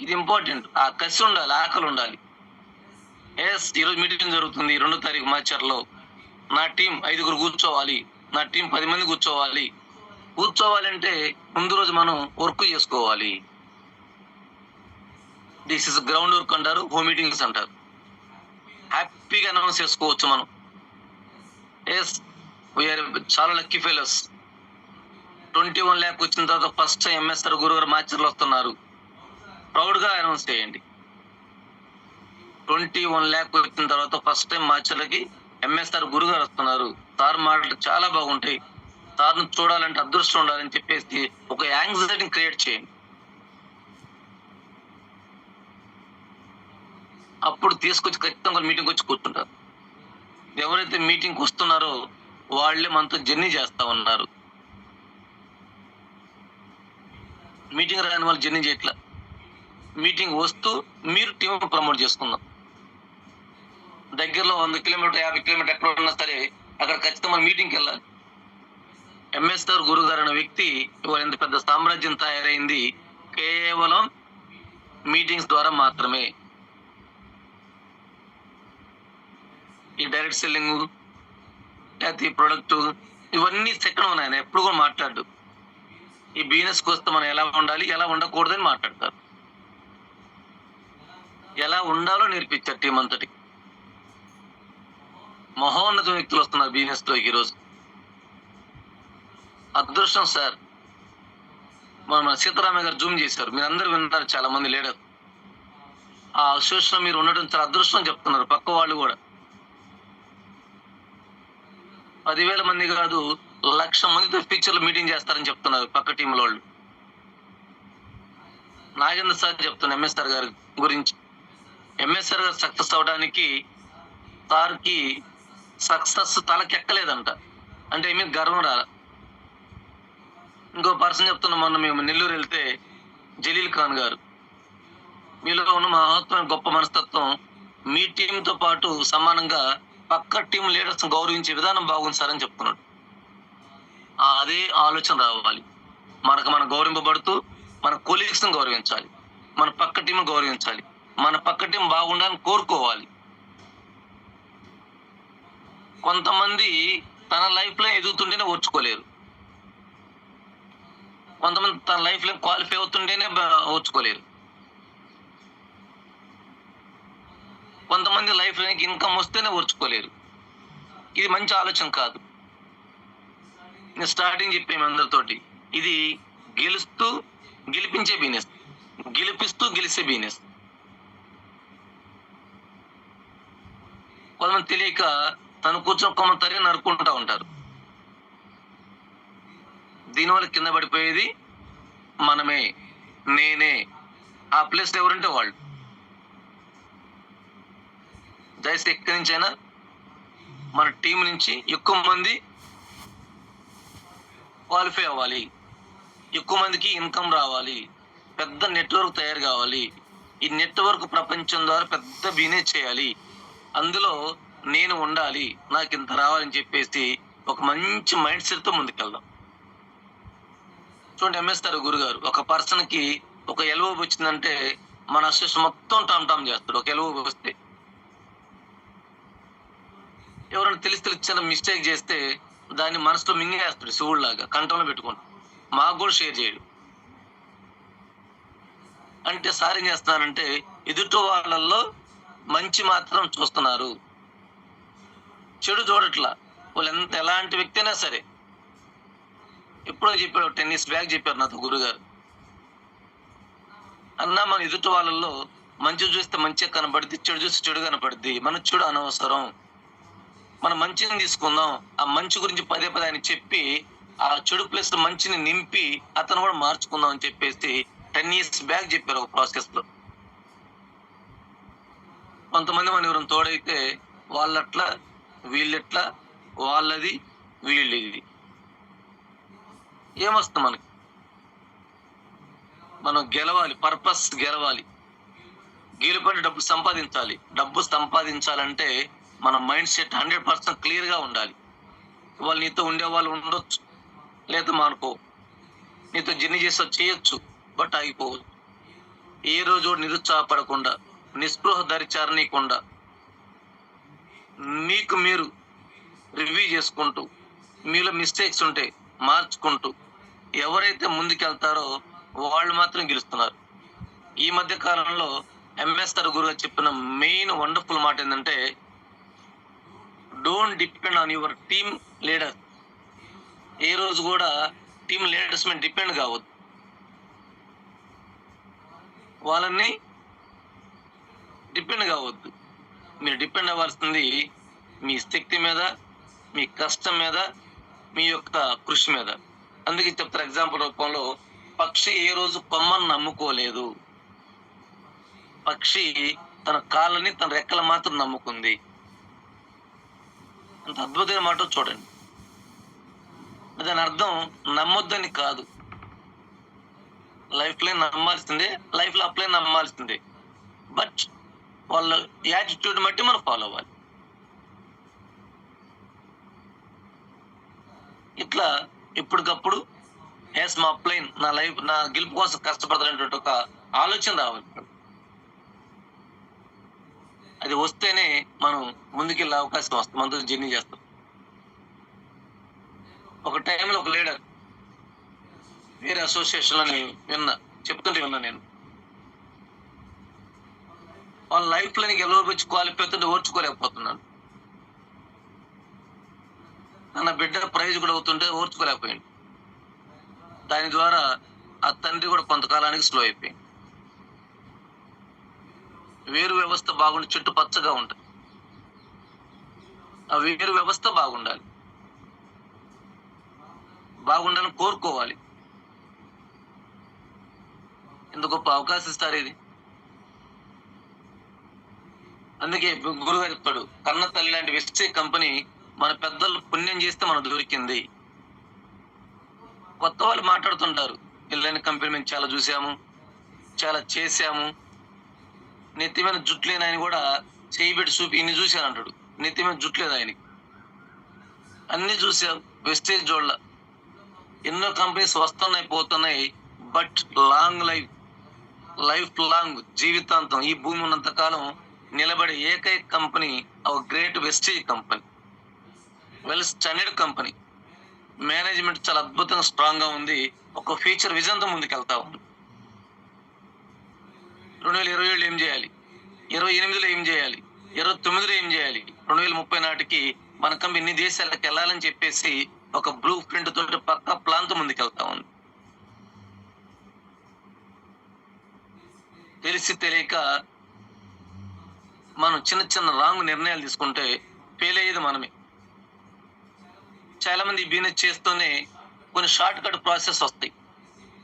ఇది ఇంపార్టెంట్. ఆ కసి ఉండాలి, ఆకలి ఉండాలి. ఈరోజు మీటింగ్ జరుగుతుంది 2వ తారీఖు మాచర్లో. నా టీం 5గురు కూర్చోవాలి. నా టీం 10 మంది కూర్చోవాలి. కూర్చోవాలంటే ముందు రోజు మనం వర్క్ చేసుకోవాలి. దిస్ ఇస్ గ్రౌండ్ వర్క్ అంటారు, హోమ్ మీటింగ్స్ అంటారు. హ్యాపీగా అనౌన్స్ చేసుకోవచ్చు మనం. వీఆర్ చాలా లక్కీ ఫెలోస్. 21 lakh వచ్చిన తర్వాత ఫస్ట్ టైం ఎంఎస్ఆర్ గురుగారు మాచర్లు వస్తున్నారు. ప్రౌడ్ గా అనౌన్స్ చేయండి. 21 lakh వచ్చిన తర్వాత ఫస్ట్ టైం మాచర్లకి ఎంఎస్ఆర్ గురుగారు వస్తున్నారు. సార్ మాటలు చాలా బాగుంటాయి. సార్ను చూడాలంటే అదృష్టం ఉండాలని చెప్పేసి ఒక యాంగ్జైటీని క్రియేట్ చేయండి. అప్పుడు తీసుకొచ్చి ఖచ్చితంగా మీటింగ్ వచ్చి కూర్చుంటారు. ఎవరైతే మీటింగ్కి వస్తున్నారో వాళ్ళే మనతో జర్నీ చేస్తా ఉన్నారు. మీటింగ్ రాని వాళ్ళు జర్నీ చేయట్లా. మీటింగ్ వస్తూ మీరు టీం ప్రమోట్ చేసుకుందాం. దగ్గరలో 100 కిలోమీటర్ 50 కిలోమీటర్ ఎక్కడ ఉన్నా సరే అక్కడ ఖచ్చితంగా మీటింగ్కి వెళ్ళాలి. ఎంఎస్ఆర్ గురుగారు అనే వ్యక్తి ఇవాళ ఇంత పెద్ద సామ్రాజ్యం తయారైంది కేవలం మీటింగ్స్ ద్వారా మాత్రమే. ఈ డైరెక్ట్ సెల్లింగ్ లేకపోతే ఈ ప్రొడక్ట్ ఇవన్నీ సెకండ్ ఉన్నాయి. ఎప్పుడు కూడా మాట్లాడు. ఈ బిజినెస్కి వస్తే మనం ఎలా ఉండాలి, ఎలా ఉండకూడదని మాట్లాడతారు. ఎలా ఉండాలో నేర్పించారు టీం అంతటి. మహోన్నత వ్యక్తులు వస్తున్నారు బిజినెస్ లోకి ఈరోజు. అదృష్టం సార్. మన సీతారామయ్య గారు జూమ్ చేశారు, మీరు అందరూ విన్నారు, చాలా మంది లీడర్. ఆ అసోసియేషన్ మీరు ఉండడం చాలా అదృష్టం చెప్తున్నారు పక్క వాళ్ళు కూడా. 10,000 మంది కాదు, 1,00,000 మందితో ఫ్యూచర్ లో మీటింగ్ చేస్తారని చెప్తున్నారు పక్క టీంలో వాళ్ళు. నాగేంద్ర సార్ చెప్తున్నారు ఎంఎస్ఆర్ గారి గురించి. ఎంఎస్ఆర్ గారు సక్సెస్ అవడానికి సార్కి సక్సెస్ తలకెక్కలేదంట. అంటే మీకు గర్వం రాల. ఇంకో పర్సన్ చెప్తున్నా, మొన్న మేము నెల్లూరు వెళ్తే జలీల్ ఖాన్ గారు, మీలో ఉన్న మహత్వమైన గొప్ప మనస్తత్వం మీ టీంతో పాటు సమానంగా పక్క టీం లీడర్స్ గౌరవించే విధానం బాగుంది సార్ అని చెప్తున్నాడు. అదే ఆలోచన రావాలి. మనం గౌరవింపబడుతూ మన కొలీగ్స్ గౌరవించాలి, మన పక్క టీం గౌరవించాలి, మన పక్క టీం బాగుండాలని కోరుకోవాలి. కొంతమంది తన లైఫ్ లో ఎదుగుతుంటేనే ఓర్చుకోలేరు. కొంతమంది తన లైఫ్ లో క్వాలిఫై అవుతుంటేనే ఓర్చుకోలేరు. కొంతమంది లైఫ్ లో ఇన్కమ్ వస్తేనే ఓర్చుకోలేరు. ఇది మంచి ఆలోచన కాదు. నేను స్టార్టింగ్ చెప్పాము అందరితోటి, ఇది గెలుస్తూ గెలిపించే బిజినెస్, గెలిపిస్తూ గెలిచే బిజినెస్. కొంతమంది తెలియక తను కూర్చొని కొమ్మ తరిగి నరుకుంటా ఉంటారు. దీనివల్ల కింద పడిపోయేది మనమే, నేనే. ఆ ప్లేస్ ఎవరంటే వాళ్ళు. దయచేసి ఎక్కడి నుంచైనా మన టీం నుంచి ఎక్కువ మంది క్వాలిఫై అవ్వాలి, ఎక్కువ మందికి ఇన్కమ్ రావాలి, పెద్ద నెట్వర్క్ తయారు కావాలి. ఈ నెట్వర్క్ ప్రపంచం ద్వారా పెద్ద బిజినెస్ చేయాలి, అందులో నేను ఉండాలి, నాకు ఇంత రావాలని చెప్పేసి ఒక మంచి మైండ్ సెట్ తో ముందుకెళ్దాం. చూడండి, ఎంఎస్ఆర్ గురుగారు ఒక పర్సన్ కి ఒక ఎల్ఓ వచ్చిందంటే మన అసోసియేషన్ మొత్తం టామ్ టామ్ చేస్తాడు. ఒక ఎల్ఓ వస్తే ఎవరైనా తెలిసి చిన్న మిస్టేక్ చేస్తే దాన్ని మనసులో మింగేస్తాడు, శివుడిలాగా కంఠంలో పెట్టుకుంటాడు. మాకు కూడా షేర్ చేయడు. అంటే సార్ ఏం చేస్తున్నారంటే ఎదుటి వాళ్ళల్లో మంచి మాత్రం చూస్తున్నారు, చెడు చూడట్లా. వాళ్ళు ఎలాంటి వ్యక్తి అయినా సరే. ఎప్పుడో చెప్పారు, 10 years బ్యాక్ చెప్పారు నాతో గురుగారు, అన్నా మన ఎదుటి వాళ్ళల్లో మంచి చూస్తే మంచిగా కనపడుద్ది, చెడు చూస్తే చెడు కనపడుద్ది. మన చెడు అనవసరం, మనం మంచిని తీసుకుందాం. ఆ మంచి గురించి పదే పదే ఆయన చెప్పి ఆ చెడు ప్లేస్ లో మంచిని నింపి అతను కూడా మార్చుకుందాం అని చెప్పేసి 10 years బ్యాక్ చెప్పారు ఒక ప్రాసెస్ లో. కొంతమంది మన ఎవరైనా తోడైతే వాళ్ళట్లా వీళ్ళెట్లా, వాళ్ళది వీళ్ళది, ఏమొస్తుంది మనకి? మనం గెలవాలి, పర్పస్ గెలవాలి. గెలుపంటే డబ్బు సంపాదించాలి. డబ్బు సంపాదించాలంటే మన మైండ్ సెట్ 100% క్లియర్‌గా ఉండాలి. వాళ్ళు నీతో ఉండేవాళ్ళు ఉండొచ్చు. లేదా మానుకో. నీతో జర్నీ చేయొచ్చు. బట్ ఆగిపోవచ్చు. ఏ రోజు కూడా నిరుత్సాహపడకుండా, నిస్పృహ దారి చేరనీయకుండా, మీకు మీరు రివ్యూ చేసుకుంటూ, మీలో మిస్టేక్స్ ఉంటే మార్చుకుంటూ, ఎవరైతే ముందుకెళ్తారో వాళ్ళు మాత్రం గెలుస్తున్నారు. ఈ మధ్య కాలంలో ఎంఎస్ గురువు గారు చెప్పిన మెయిన్ వండర్‌ఫుల్ మాట ఏందంటే, don't depend on your team leader. ఏ రోజు కూడా టీమ్ లీడర్స్ మీద డిపెండ్ కావద్దు. వాళ్ళని డిపెండ్ కావద్దు. మీరు డిపెండ్ అవ్వాల్సింది మీ శక్తి మీద, మీ కష్టం మీద, మీ యొక్క కృషి మీద. అందుకే చెప్తారు ఎగ్జాంపుల్ రూపంలో, పక్షి ఏ రోజు కొమ్మను నమ్ముకోలేదు. పక్షి తన కాళ్ళని, తన రెక్కలు మాత్రం నమ్ముకుంది. అంత అద్భుతమైన మాట చూడండి. దాని అర్థం నమ్మొద్దని కాదు. లైఫ్‌లో నమ్మాల్సిందే, లైఫ్‌లో అప్లై నమ్మాల్సిందే. బట్ వాళ్ళ యాటిట్యూడ్ బట్టి మనం ఫాలో అవ్వాలి. ఇట్లా ఎప్పటికప్పుడు మా అప్లైన్ నా గెలుపు కోసం కష్టపడతానటువంటి ఒక ఆలోచన రావాలి. అది వస్తేనే మనం ముందుకెళ్ళే అవకాశం వస్తుంది. మనతో జర్నీ చేస్తాం. ఒక టైంలో ఒక లీడర్ వేరే అసోసియేషన్‌లో చెప్తుంటే విన్నా నేను. వాళ్ళ లైఫ్‌లో గెలవబొచ్చి క్వాలిఫై అవుతుంటే ఓర్చుకోలేకపోతున్నాను. నా బిడ్డ ప్రైజ్ కూడా అవుతుంటే ఓర్చుకోలేకపోయాడు. దాని ద్వారా ఆ తండ్రి కూడా కొంతకాలానికి స్లో అయిపోయింది. వేరు వ్యవస్థ బాగుండి చెట్టు పచ్చగా ఉంటుంది. ఆ వేరు వ్యవస్థ బాగుండాలి. బాగుండాలని కోరుకోవాలి. ఎంత గొప్ప అవకాశం ఇస్తారు ఇది. అందుకే గురుగారు చెప్తాడు, కన్న తల్లి లాంటి వెస్టే కంపెనీ మన పెద్దలు పుణ్యం చేస్తే మనకు దొరికింది. కొత్త వాళ్ళు మాట్లాడుతుంటారు, ఇలాంటి కంపెనీ మేము చాలా చూసాము, చాలా చేసాము. నెత్తి మీద జుట్టు లేని ఆయన కూడా చేయి పెట్టి చూపి ఇన్ని చూశాను అంటాడు. నెత్తి మీద జుట్టు లేదు ఆయనకి. అన్ని చూసాం, వెస్టేజ్ జోళ్ళ. ఎన్నో కంపెనీస్ వస్తున్నాయి, పోతున్నాయి. బట్ లైఫ్ లాంగ్ జీవితాంతం ఈ భూమి ఉన్నంత కాలం నిలబడే ఏకైక కంపెనీ ఒక గ్రేట్ వెస్టేజ్ company. Well standard company. Management చాలా అద్భుతంగా స్ట్రాంగ్ గా ఉంది. ఒక ఫ్యూచర్ విజన్ తో ముందుకెళ్తా ఉంది. 2027 ఏం చేయాలి, 28లో ఏం చేయాలి, 29లో ఏం చేయాలి, 2030 నాటికి మన కంపెనీ ఇన్ని దేశాలకు వెళ్ళాలని చెప్పేసి ఒక బ్లూ ప్రింట్ తోటి పక్కా ప్లాన్ తో ముందుకెళ్తా ఉంది. తెలిసి తెలియక మనం చిన్న రాంగ్ నిర్ణయాలు తీసుకుంటే ఫెయిల్ అయ్యేది మనమే. చాలా మంది బిజినెస్ చేస్తూనే కొన్ని షార్ట్ కట్ ప్రాసెస్ వస్తాయి.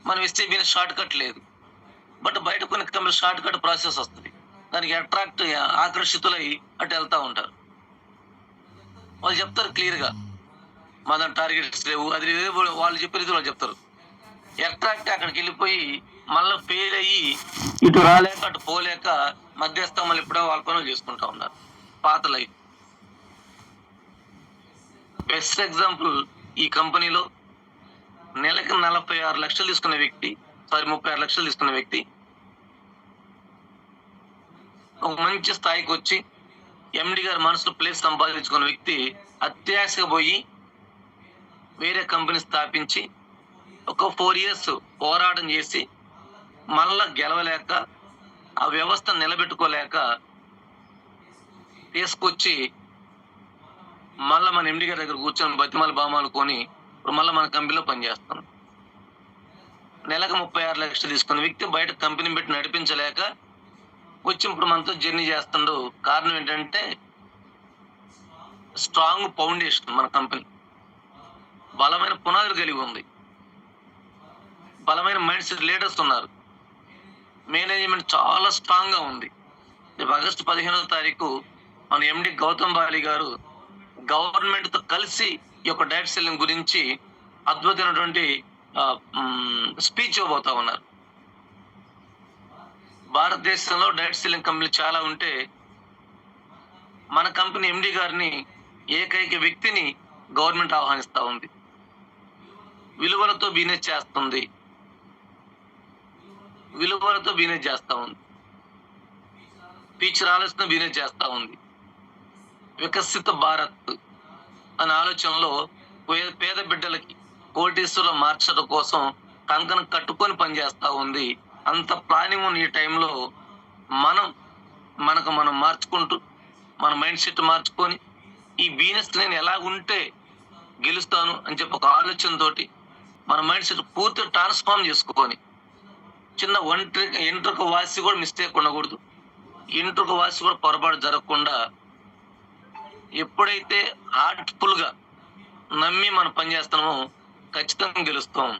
మనం ఇస్తే బిజినెస్ షార్ట్ కట్ లేదు. బట్ బయట కొన్ని కంపెనీ షార్ట్ కట్ ప్రాసెస్ వస్తుంది. దానికి ఆకర్షితులై అటు వెళ్తా ఉంటారు. వాళ్ళు చెప్తారు క్లియర్గా, మా దాని టార్గెట్స్ లేవు, అది లేదు. వాళ్ళు చెప్పే రీతిలో వాళ్ళు చెప్తారు. అక్కడికి వెళ్ళిపోయి మళ్ళీ ఫెయిల్ అయ్యి ఇటు రాలేక అటు పోలేక మధ్యస్థం ఎప్పుడో వాళ్ళ పనులు చేసుకుంటా ఉన్నారు. పాత లైఫ్. బెస్ట్ ఎగ్జాంపుల్, ఈ కంపెనీలో నెలకి 46 లక్షలు తీసుకునే వ్యక్తి, 36 లక్షలు తీసుకునే వ్యక్తి ఒక మంచి స్థాయికి వచ్చి ఎండి గారి మనసులో ప్లేస్ సంపాదించుకున్న వ్యక్తి అత్యాశగా పోయి వేరే కంపెనీ స్థాపించి ఒక 4 years పోరాటం చేసి మళ్ళా గెలవలేక, ఆ వ్యవస్థ నిలబెట్టుకోలేక తీసుకొచ్చి మళ్ళీ మన ఎండి గారి దగ్గర కూర్చొని బతిమాలు బామాలు కొని ఇప్పుడు మళ్ళీ మన కంపెనీలో పనిచేస్తాం. నెలకు 36 లక్షలు తీసుకున్న వ్యక్తి బయట కంపెనీ పెట్టి నడిపించలేక వచ్చి ఇప్పుడు మనతో జర్నీ చేస్తుండో. కారణం ఏంటంటే స్ట్రాంగ్ ఫౌండేషన్. మన కంపెనీ బలమైన పునాదులు కలిగి ఉంది. బలమైన మైండ్ సెట్ లీడర్స్ ఉన్నారు. మేనేజ్మెంట్ చాలా స్ట్రాంగ్ గా ఉంది. ఆగస్టు 15వ తారీఖు మన ఎండి గౌతమ్ బాలి గారు గవర్నమెంట్ తో కలిసి ఈ యొక్క డైరెక్ట్ సెల్లింగ్ గురించి అద్భుతమైనటువంటి స్పీచ్ ఇవ్వబోతా ఉన్నారు. భారతదేశంలో డైరెక్ట్ సెల్లింగ్ కంపెనీలు చాలా ఉంటే, మన కంపెనీ ఎండి గారిని ఏకైక వ్యక్తిని గవర్నమెంట్ ఆహ్వానిస్తా ఉంది. విలువలతో బిజినెస్ చేస్తుంది. విలువలతో బిజినెస్ చేస్తా ఉంది. ఫ్యూచర్ ఆలోచన బిజినెస్ చేస్తా ఉంది. వికసిత భారత్ అనే ఆలోచనలో పేద బిడ్డలకి కోటీశ్వరులు మార్చడం కోసం కంకణం కట్టుకొని పనిచేస్తా ఉంది. అంత ప్లానింగ్ ఉన్న ఈ టైంలో మనం మార్చుకుంటూ మన మైండ్ సెట్ మార్చుకొని ఈ బిజినెస్ నేను ఎలా ఉంటే గెలుస్తాను అని చెప్పి ఒక ఆలోచనతోటి మన మైండ్ సెట్ పూర్తిగా ట్రాన్స్ఫార్మ్ చేసుకొని చిన్న ఎంట్రుక వాసి కూడా మిస్టేక్ ఉండకూడదు. ఎంట్రుక వాసి కూడా పొరపాటు జరగకుండా ఎప్పుడైతే హార్ట్ఫుల్గా నమ్మి మనం పనిచేస్తున్నామో ఖచ్చితంగా గెలుస్తాం.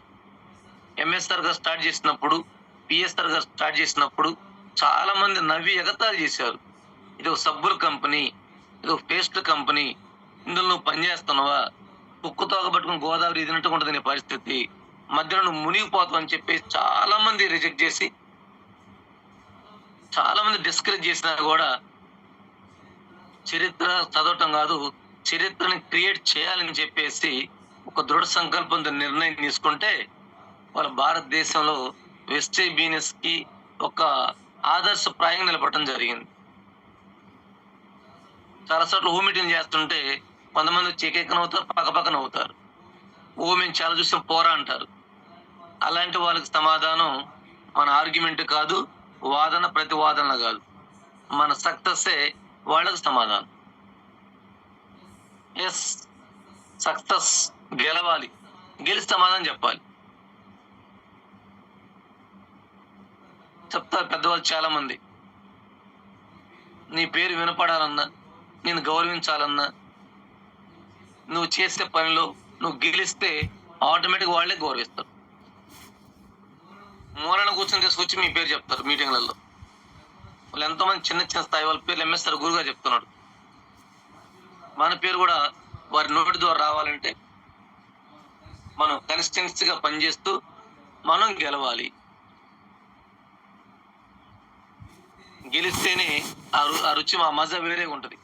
ఎంఎస్ఆర్ గారు స్టార్ట్ చేసినప్పుడు, పిఎస్ఆర్ గారు స్టార్ట్ చేసినప్పుడు చాలా మంది నవ్వి ఎగతాళి చేశారు. ఇది ఒక సబ్బుల కంపెనీ, ఇది ఒక పేస్ట్ కంపెనీ, ఇందులో నువ్వు పనిచేస్తున్నావా, ఉక్కు తోగబట్టుకుని గోదావరి ఇదినట్టు ఉంటుంది నీ పరిస్థితి, మధ్యలో నువ్వు మునిగిపోతావు అని చెప్పి చాలా మంది రిజెక్ట్ చేసి, చాలా మంది డిస్కరేజ్ చేసినా కూడా చరిత్ర చదవటం కాదు, చరిత్రని క్రియేట్ చేయాలని చెప్పేసి ఒక దృఢ సంకల్పంతో నిర్ణయం తీసుకుంటే వాళ్ళ భారతదేశంలో వెస్టేజ్ బిజినెస్ కి ఒక ఆదర్శప్రాయంగా నిలబడటం జరిగింది. చాలాసార్లు హోమ్ మీటింగ్ చేస్తుంటే కొంతమంది చేకెక్కన అవుతారు, పక్కపక్కన అవుతారు. మేము చాలా చూసాం పోరా అంటారు. అలాంటి వాళ్ళకి సమాధానం మన ఆర్గ్యుమెంట్ కాదు, వాదన ప్రతివాదన కాదు, మన సక్సెస్సే వాళ్ళకి సమాధానం. ఎస్, సక్సెస్ గెలవాలి, గెలిచి సమాధానం చెప్పాలి. చెప్తారు పెద్దవాళ్ళు చాలా మంది, నీ పేరు వినపడాలన్నా, నేను గౌరవించాలన్నా, నువ్వు చేసే పనిలో నువ్వు గెలిస్తే ఆటోమేటిక్ వాళ్ళే గౌరవిస్తారు. మూలన కూర్చొని తీసుకొచ్చి మీ పేరు చెప్తారు మీటింగ్లలో. వాళ్ళు ఎంతోమంది చిన్న చిన్న స్థాయి వాళ్ళ పేర్లు ఎంఎస్ఆర్ గురుగా చెప్తున్నాడు. మన పేరు కూడా వారి నోటి ద్వారా రావాలంటే మనం కన్సిస్టెన్సీగా పనిచేస్తూ మనం గెలవాలి. గెలిస్తేనే ఆ రుచి, మా మజా వేరేగా ఉంటుంది.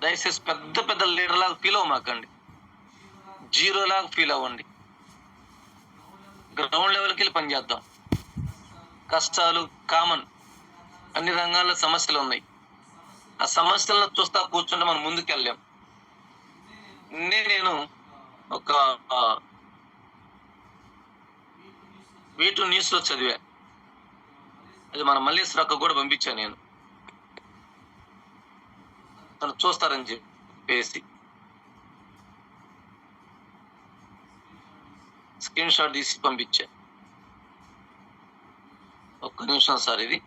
దయచేసి పెద్ద పెద్ద లీడర్ లాగా ఫీల్ అవ్వమాకండి, జీరో లాగా ఫీల్ అవ్వండి. గ్రౌండ్ లెవెల్కి వెళ్ళి పనిచేద్దాం. కష్టాలు కామన్, అన్ని రంగాల్లో సమస్యలు ఉన్నాయి. ఆ సమస్యలను చూస్తా కూర్చుంటే మనం ముందుకు వెళ్ళాం. నేను ఒక V2 న్యూస్ లో చదివా, అది మన మల్లేశ్వర అక్క కూడా పంపించా నేను, తను చూస్తారని చెప్పేసి స్క్రీన్ షాట్ తీసి పంపించా. ఒక్క నిమిషం సార్, ఇది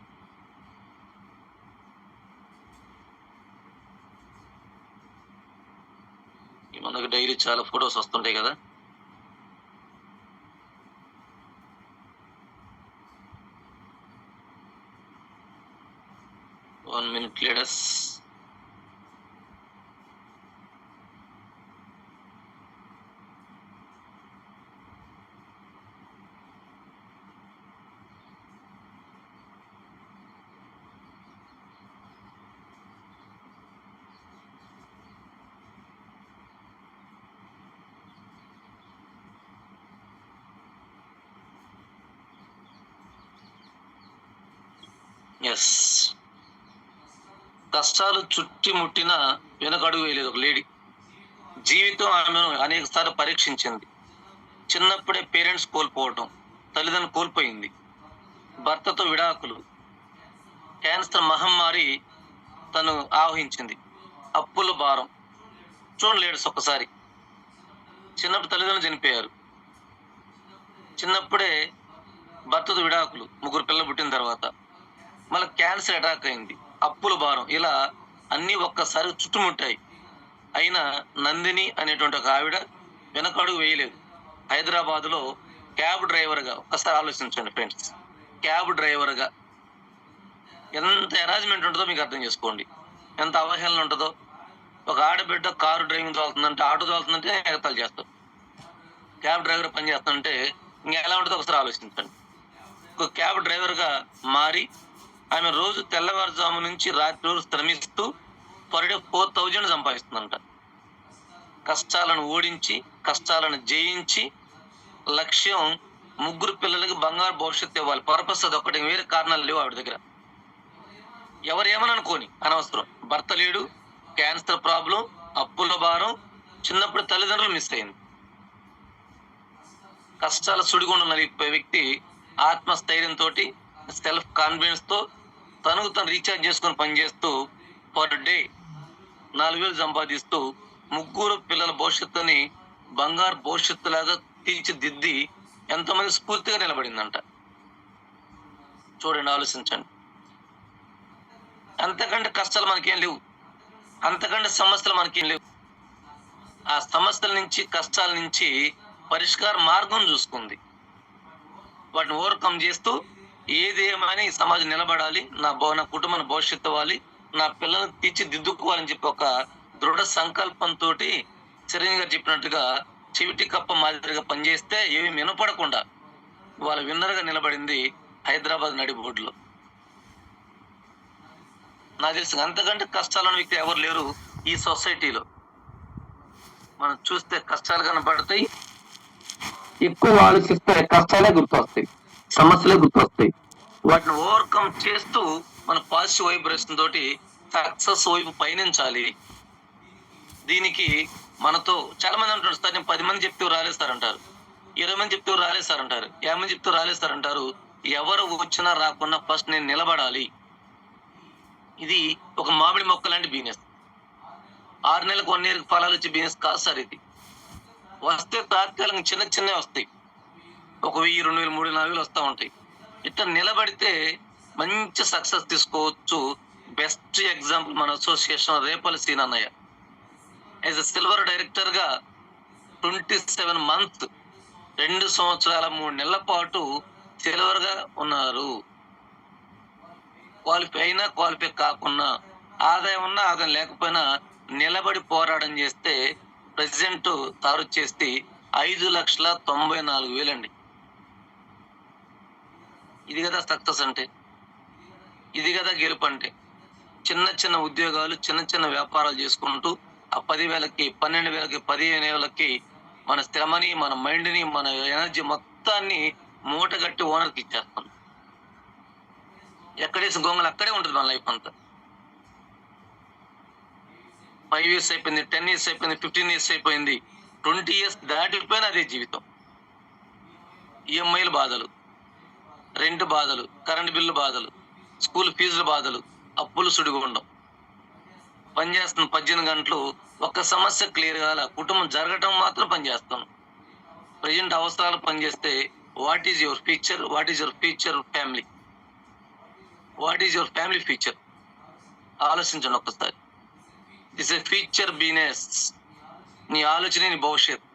మనకు డైలీ చాలా ఫొటోస్ వస్తుంటాయి కదా. One minute, leaders. ఎస్, కష్టాలు చుట్టుముట్టిన వెనకడుగు వేయలేదు ఒక లేడీ. జీవితం ఆమెను అనేక సార్లు పరీక్షించింది. చిన్నప్పుడే పేరెంట్స్ కోల్పోవటం, తల్లిదండ్రులు కోల్పోయింది, భర్తతో విడాకులు, క్యాన్సర్ మహమ్మారి తను ఆవహించింది, అప్పుల భారం. చూడండి లేడీస్, ఒక్కసారి చిన్నప్పుడు తల్లిదండ్రులు చనిపోయారు, చిన్నప్పుడే భర్తతో విడాకులు, 3 పిల్లలు పుట్టిన తర్వాత మళ్ళీ క్యాన్సర్ అటాక్ అయింది, అప్పుల భారం, ఇలా అన్నీ ఒక్కసారి చుట్టుముట్టాయి. అయినా నందిని అనేటువంటి ఒక ఆవిడ వెనకడుగు వేయలేదు. హైదరాబాద్లో క్యాబ్ డ్రైవర్గా, ఒక్కసారి ఆలోచించండి ఫ్రెండ్స్, క్యాబ్ డ్రైవర్గా ఎంత అరేంజ్మెంట్ ఉంటుందో మీకు అర్థం చేసుకోండి, ఎంత అవహేళన ఉంటుందో. ఒక ఆడబిడ్డ కారు డ్రైవింగ్ తోలుతుందంటే, ఆటో తోలుతుందంటే ఎగతాలు చేస్తాం. క్యాబ్ డ్రైవర్ పని చేస్తుంటే ఇంకా ఎలా ఉంటుందో ఒకసారి ఆలోచించండి. ఒక క్యాబ్ డ్రైవర్గా మారి ఆమె రోజు తెల్లవారుజాము నుంచి రాత్రి రోజు శ్రమిస్తూ పర్ డే 4,000 సంపాదిస్తుందంట. కష్టాలను ఓడించి, కష్టాలను జయించి, లక్ష్యం ముగ్గురు పిల్లలకి బంగారు భవిష్యత్తు ఇవ్వాలి. పర్పస్ అదొక్కటి, వేరే కారణాలు లేవు ఆవిడ దగ్గర. ఎవరు ఏమని అనుకోని అనవసరం. భర్త లేడు, క్యాన్సర్ ప్రాబ్లం, అప్పుల భారం, చిన్నప్పుడు తల్లిదండ్రులు మిస్ అయింది. కష్టాల సుడిగుండం నలిగిపోయే వ్యక్తి ఆత్మస్థైర్యంతో, సెల్ఫ్ కాన్ఫిడెన్స్ తో తనకు తను రీఛార్జ్ చేసుకొని పనిచేస్తూ పర్ డే 4,000 సంపాదిస్తూ ముగ్గురు పిల్లల భవిష్యత్తుని బంగారు భవిష్యత్తులాగా తీర్చిదిద్ది ఎంతోమంది స్ఫూర్తిగా నిలబడిందంట. చూడండి, ఆలోచించండి. అంతకంటే కష్టాలు మనకేం లేవు, అంతకంటే సమస్యలు మనకేం లేవు. ఆ సమస్యల నుంచి, కష్టాల నుంచి పరిష్కార మార్గం చూసుకుంది. వాటిని ఓవర్కమ్ చేస్తూ ఏది ఏమైనా ఈ సమాజం నిలబడాలి, నా కుటుంబాన్ని భవిష్యత్తు ఇవ్వాలి, నా పిల్లల్ని తీర్చిదిద్దుకోవాలని చెప్పి ఒక దృఢ సంకల్పంతో చిరంజీవి గారు చెప్పినట్టుగా చెవిటి కప్ప మాదిరిగా పనిచేస్తే ఏమి వినపడకుండా వాళ్ళ విన్నర్గా నిలబడింది హైదరాబాద్ నడిబొడ్డులో. నాకు తెలిసి అంతకంటే కష్టాలను వ్యక్తి ఎవరు లేరు ఈ సొసైటీలో. మనం చూస్తే కష్టాలు కనపడతాయి, ఎక్కువ ఆలోచిస్తే కష్టాలే గుర్తొస్తాయి, సమస్యలే గుర్తొస్తాయి. వాటిని ఓవర్కమ్ చేస్తూ మన పాజిటివ్ వైబ్రేషన్ తోటి సక్సెస్ వైపు పయనించాలి. దీనికి మనతో చాలా మంది అంటారు, సార్ నేను 10 మంది చెప్తే రాలేస్తారంటారు, 20 మంది చెప్తే రాలేస్తారంటారు, 50 మంది చెప్తే రాలేస్తారంటారు. ఎవరు వచ్చినా రాకున్నా ఫస్ట్ నేను నిలబడాలి. ఇది ఒక మామిడి మొక్క లాంటి బిజినెస్. 6 నెలలకు 1 ఇయర్కి ఫలాలు వచ్చే బిజినెస్ కాదు సార్ ఇది. వస్తే తాత్కాలికంగా చిన్న చిన్నవి వస్తాయి, 1,000, 2,000, 3,000, 4,000 వస్తూ ఉంటాయి. ఇట్లా నిలబడితే మంచి సక్సెస్ తీసుకోవచ్చు. బెస్ట్ ఎగ్జాంపుల్ మన అసోసియేషన్ రేపల్లి సీనన్నయ్య. యాజ్ ఎ సిల్వర్ డైరెక్టర్ గా 27 months, 2 సంవత్సరాల 3 నెలల పాటు సిల్వర్ గా ఉన్నారు. క్వాలిఫై అయినా క్వాలిఫై కాకున్నా, ఆదాయం ఉన్నా ఆదాయం లేకపోయినా నిలబడి పోరాటం చేస్తే ప్రెసిడెంట్ తారు చేస్తే 5,94,000 అండి. ఇది కదా సక్సెస్ అంటే, ఇది కదా గెలుపు అంటే. చిన్న చిన్న ఉద్యోగాలు, చిన్న చిన్న వ్యాపారాలు చేసుకుంటూ ఆ 10,000కి, 12,000కి, 15,000కి మన శ్రమని, మన మైండ్ని, మన ఎనర్జీ మొత్తాన్ని మూటగట్టి ఓనర్కి ఇచ్చేస్తాం. ఎక్కడేసి గొంగలు అక్కడే ఉంటుంది మన లైఫ్ అంతా. 5 years అయిపోయింది, 10 years అయిపోయింది, 15 years అయిపోయింది, 20 years దాటిపోయిన అదే జీవితం. ఈఎంఐలు బాధలు, రెంట్ బాధలు, కరెంట్ బిల్లు బాధలు, స్కూల్ ఫీజుల బాధలు, అప్పులు సుడిగుండం. పనిచేస్తున్న 18 గంటలు ఒక్క సమస్య క్లియర్ కాల, కుటుంబం జరగటం మాత్రం పనిచేస్తాను. ప్రజెంట్ అవసరాలు పనిచేస్తే what is your future, what is your future family, what is your family future ఆలోచించండి ఒక్కసారి. This A future business. నీ ఆలోచన, నీ భవిష్యత్.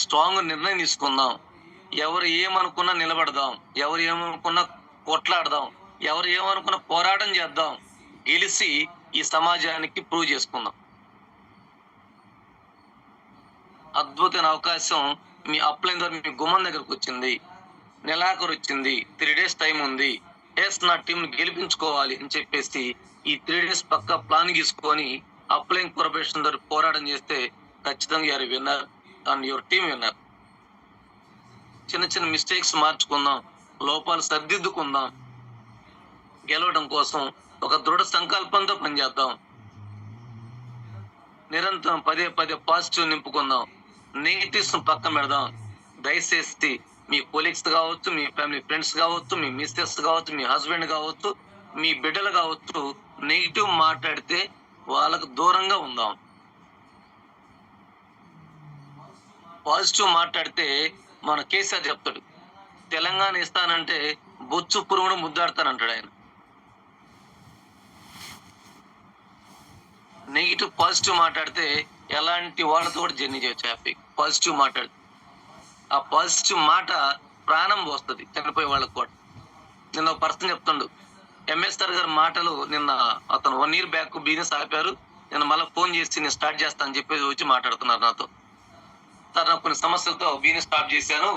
స్ట్రాంగ్ నిర్ణయం తీసుకుందాం. ఎవరు ఏమనుకున్నా నిలబడదాం, ఎవరు ఏమనుకున్నా కొట్లాడదాం, ఎవరు ఏమనుకున్నా పోరాటం చేద్దాం, గెలిచి ఈ సమాజానికి ప్రూవ్ చేసుకుందాం. అద్భుతమైన అవకాశం మీ అప్లైన్ ద్వారా మీ గుమ్మం దగ్గరకు వచ్చింది. నెలాఖరు వచ్చింది, 3 days టైం ఉంది. నా టీంని గెలిపించుకోవాలి అని చెప్పేసి ఈ 3 days పక్కా ప్లాన్ తీసుకొని అప్లైన్ కార్పొరేషన్ ద్వారా పోరాటం చేస్తే ఖచ్చితంగా you're winner and your team winner. చిన్న చిన్న మిస్టేక్స్ మార్చుకుందాం, లోపాలు సర్దిద్దుకుందాం. గెలవడం కోసం ఒక దృఢ సంకల్పంతో పనిచేద్దాం. నిరంతరం పదే పాజిటివ్ నింపుకుందాం. నెగిటివ్స్ పక్కన పెడదాం. దయచేసి మీ కొలీగ్స్ కావచ్చు, మీ ఫ్యామిలీ ఫ్రెండ్స్ కావచ్చు, మీ మిస్సెస్ కావచ్చు, మీ హస్బెండ్ కావచ్చు, మీ బిడ్డలు కావచ్చు, నెగిటివ్ మాట్లాడితే వాళ్ళకు దూరంగా ఉందాం. పాజిటివ్ మాట్లాడితే మన కేసీఆర్ చెప్తాడు, తెలంగాణ ఇస్తానంటే బొచ్చు పురుగును ముద్దాడతానంటాడు ఆయన. నెగిటివ్ పాజిటివ్ మాట్లాడితే ఎలాంటి వాళ్ళతో కూడా జర్నీ చేయొచ్చు హ్యాపీ. పాజిటివ్ మాట్లాడితే ఆ పాజిటివ్ మాట ప్రాణం పోస్తుంది చనిపోయే వాళ్ళకు కూడా. నిన్న ఒక పర్సన్ చెప్తుండు, ఎంఎస్ఆర్ గారి మాటలు, నిన్న అతను 1 year బ్యాక్ బిజినెస్ ఆపారు, నేను మళ్ళీ ఫోన్ చేసి నేను స్టార్ట్ చేస్తాను అని చెప్పేసి వచ్చి మాట్లాడుతున్నారు నాతో. సార్ నాకు కొన్ని సమస్యలతో బిజినెస్ స్టార్ట్ చేశాను,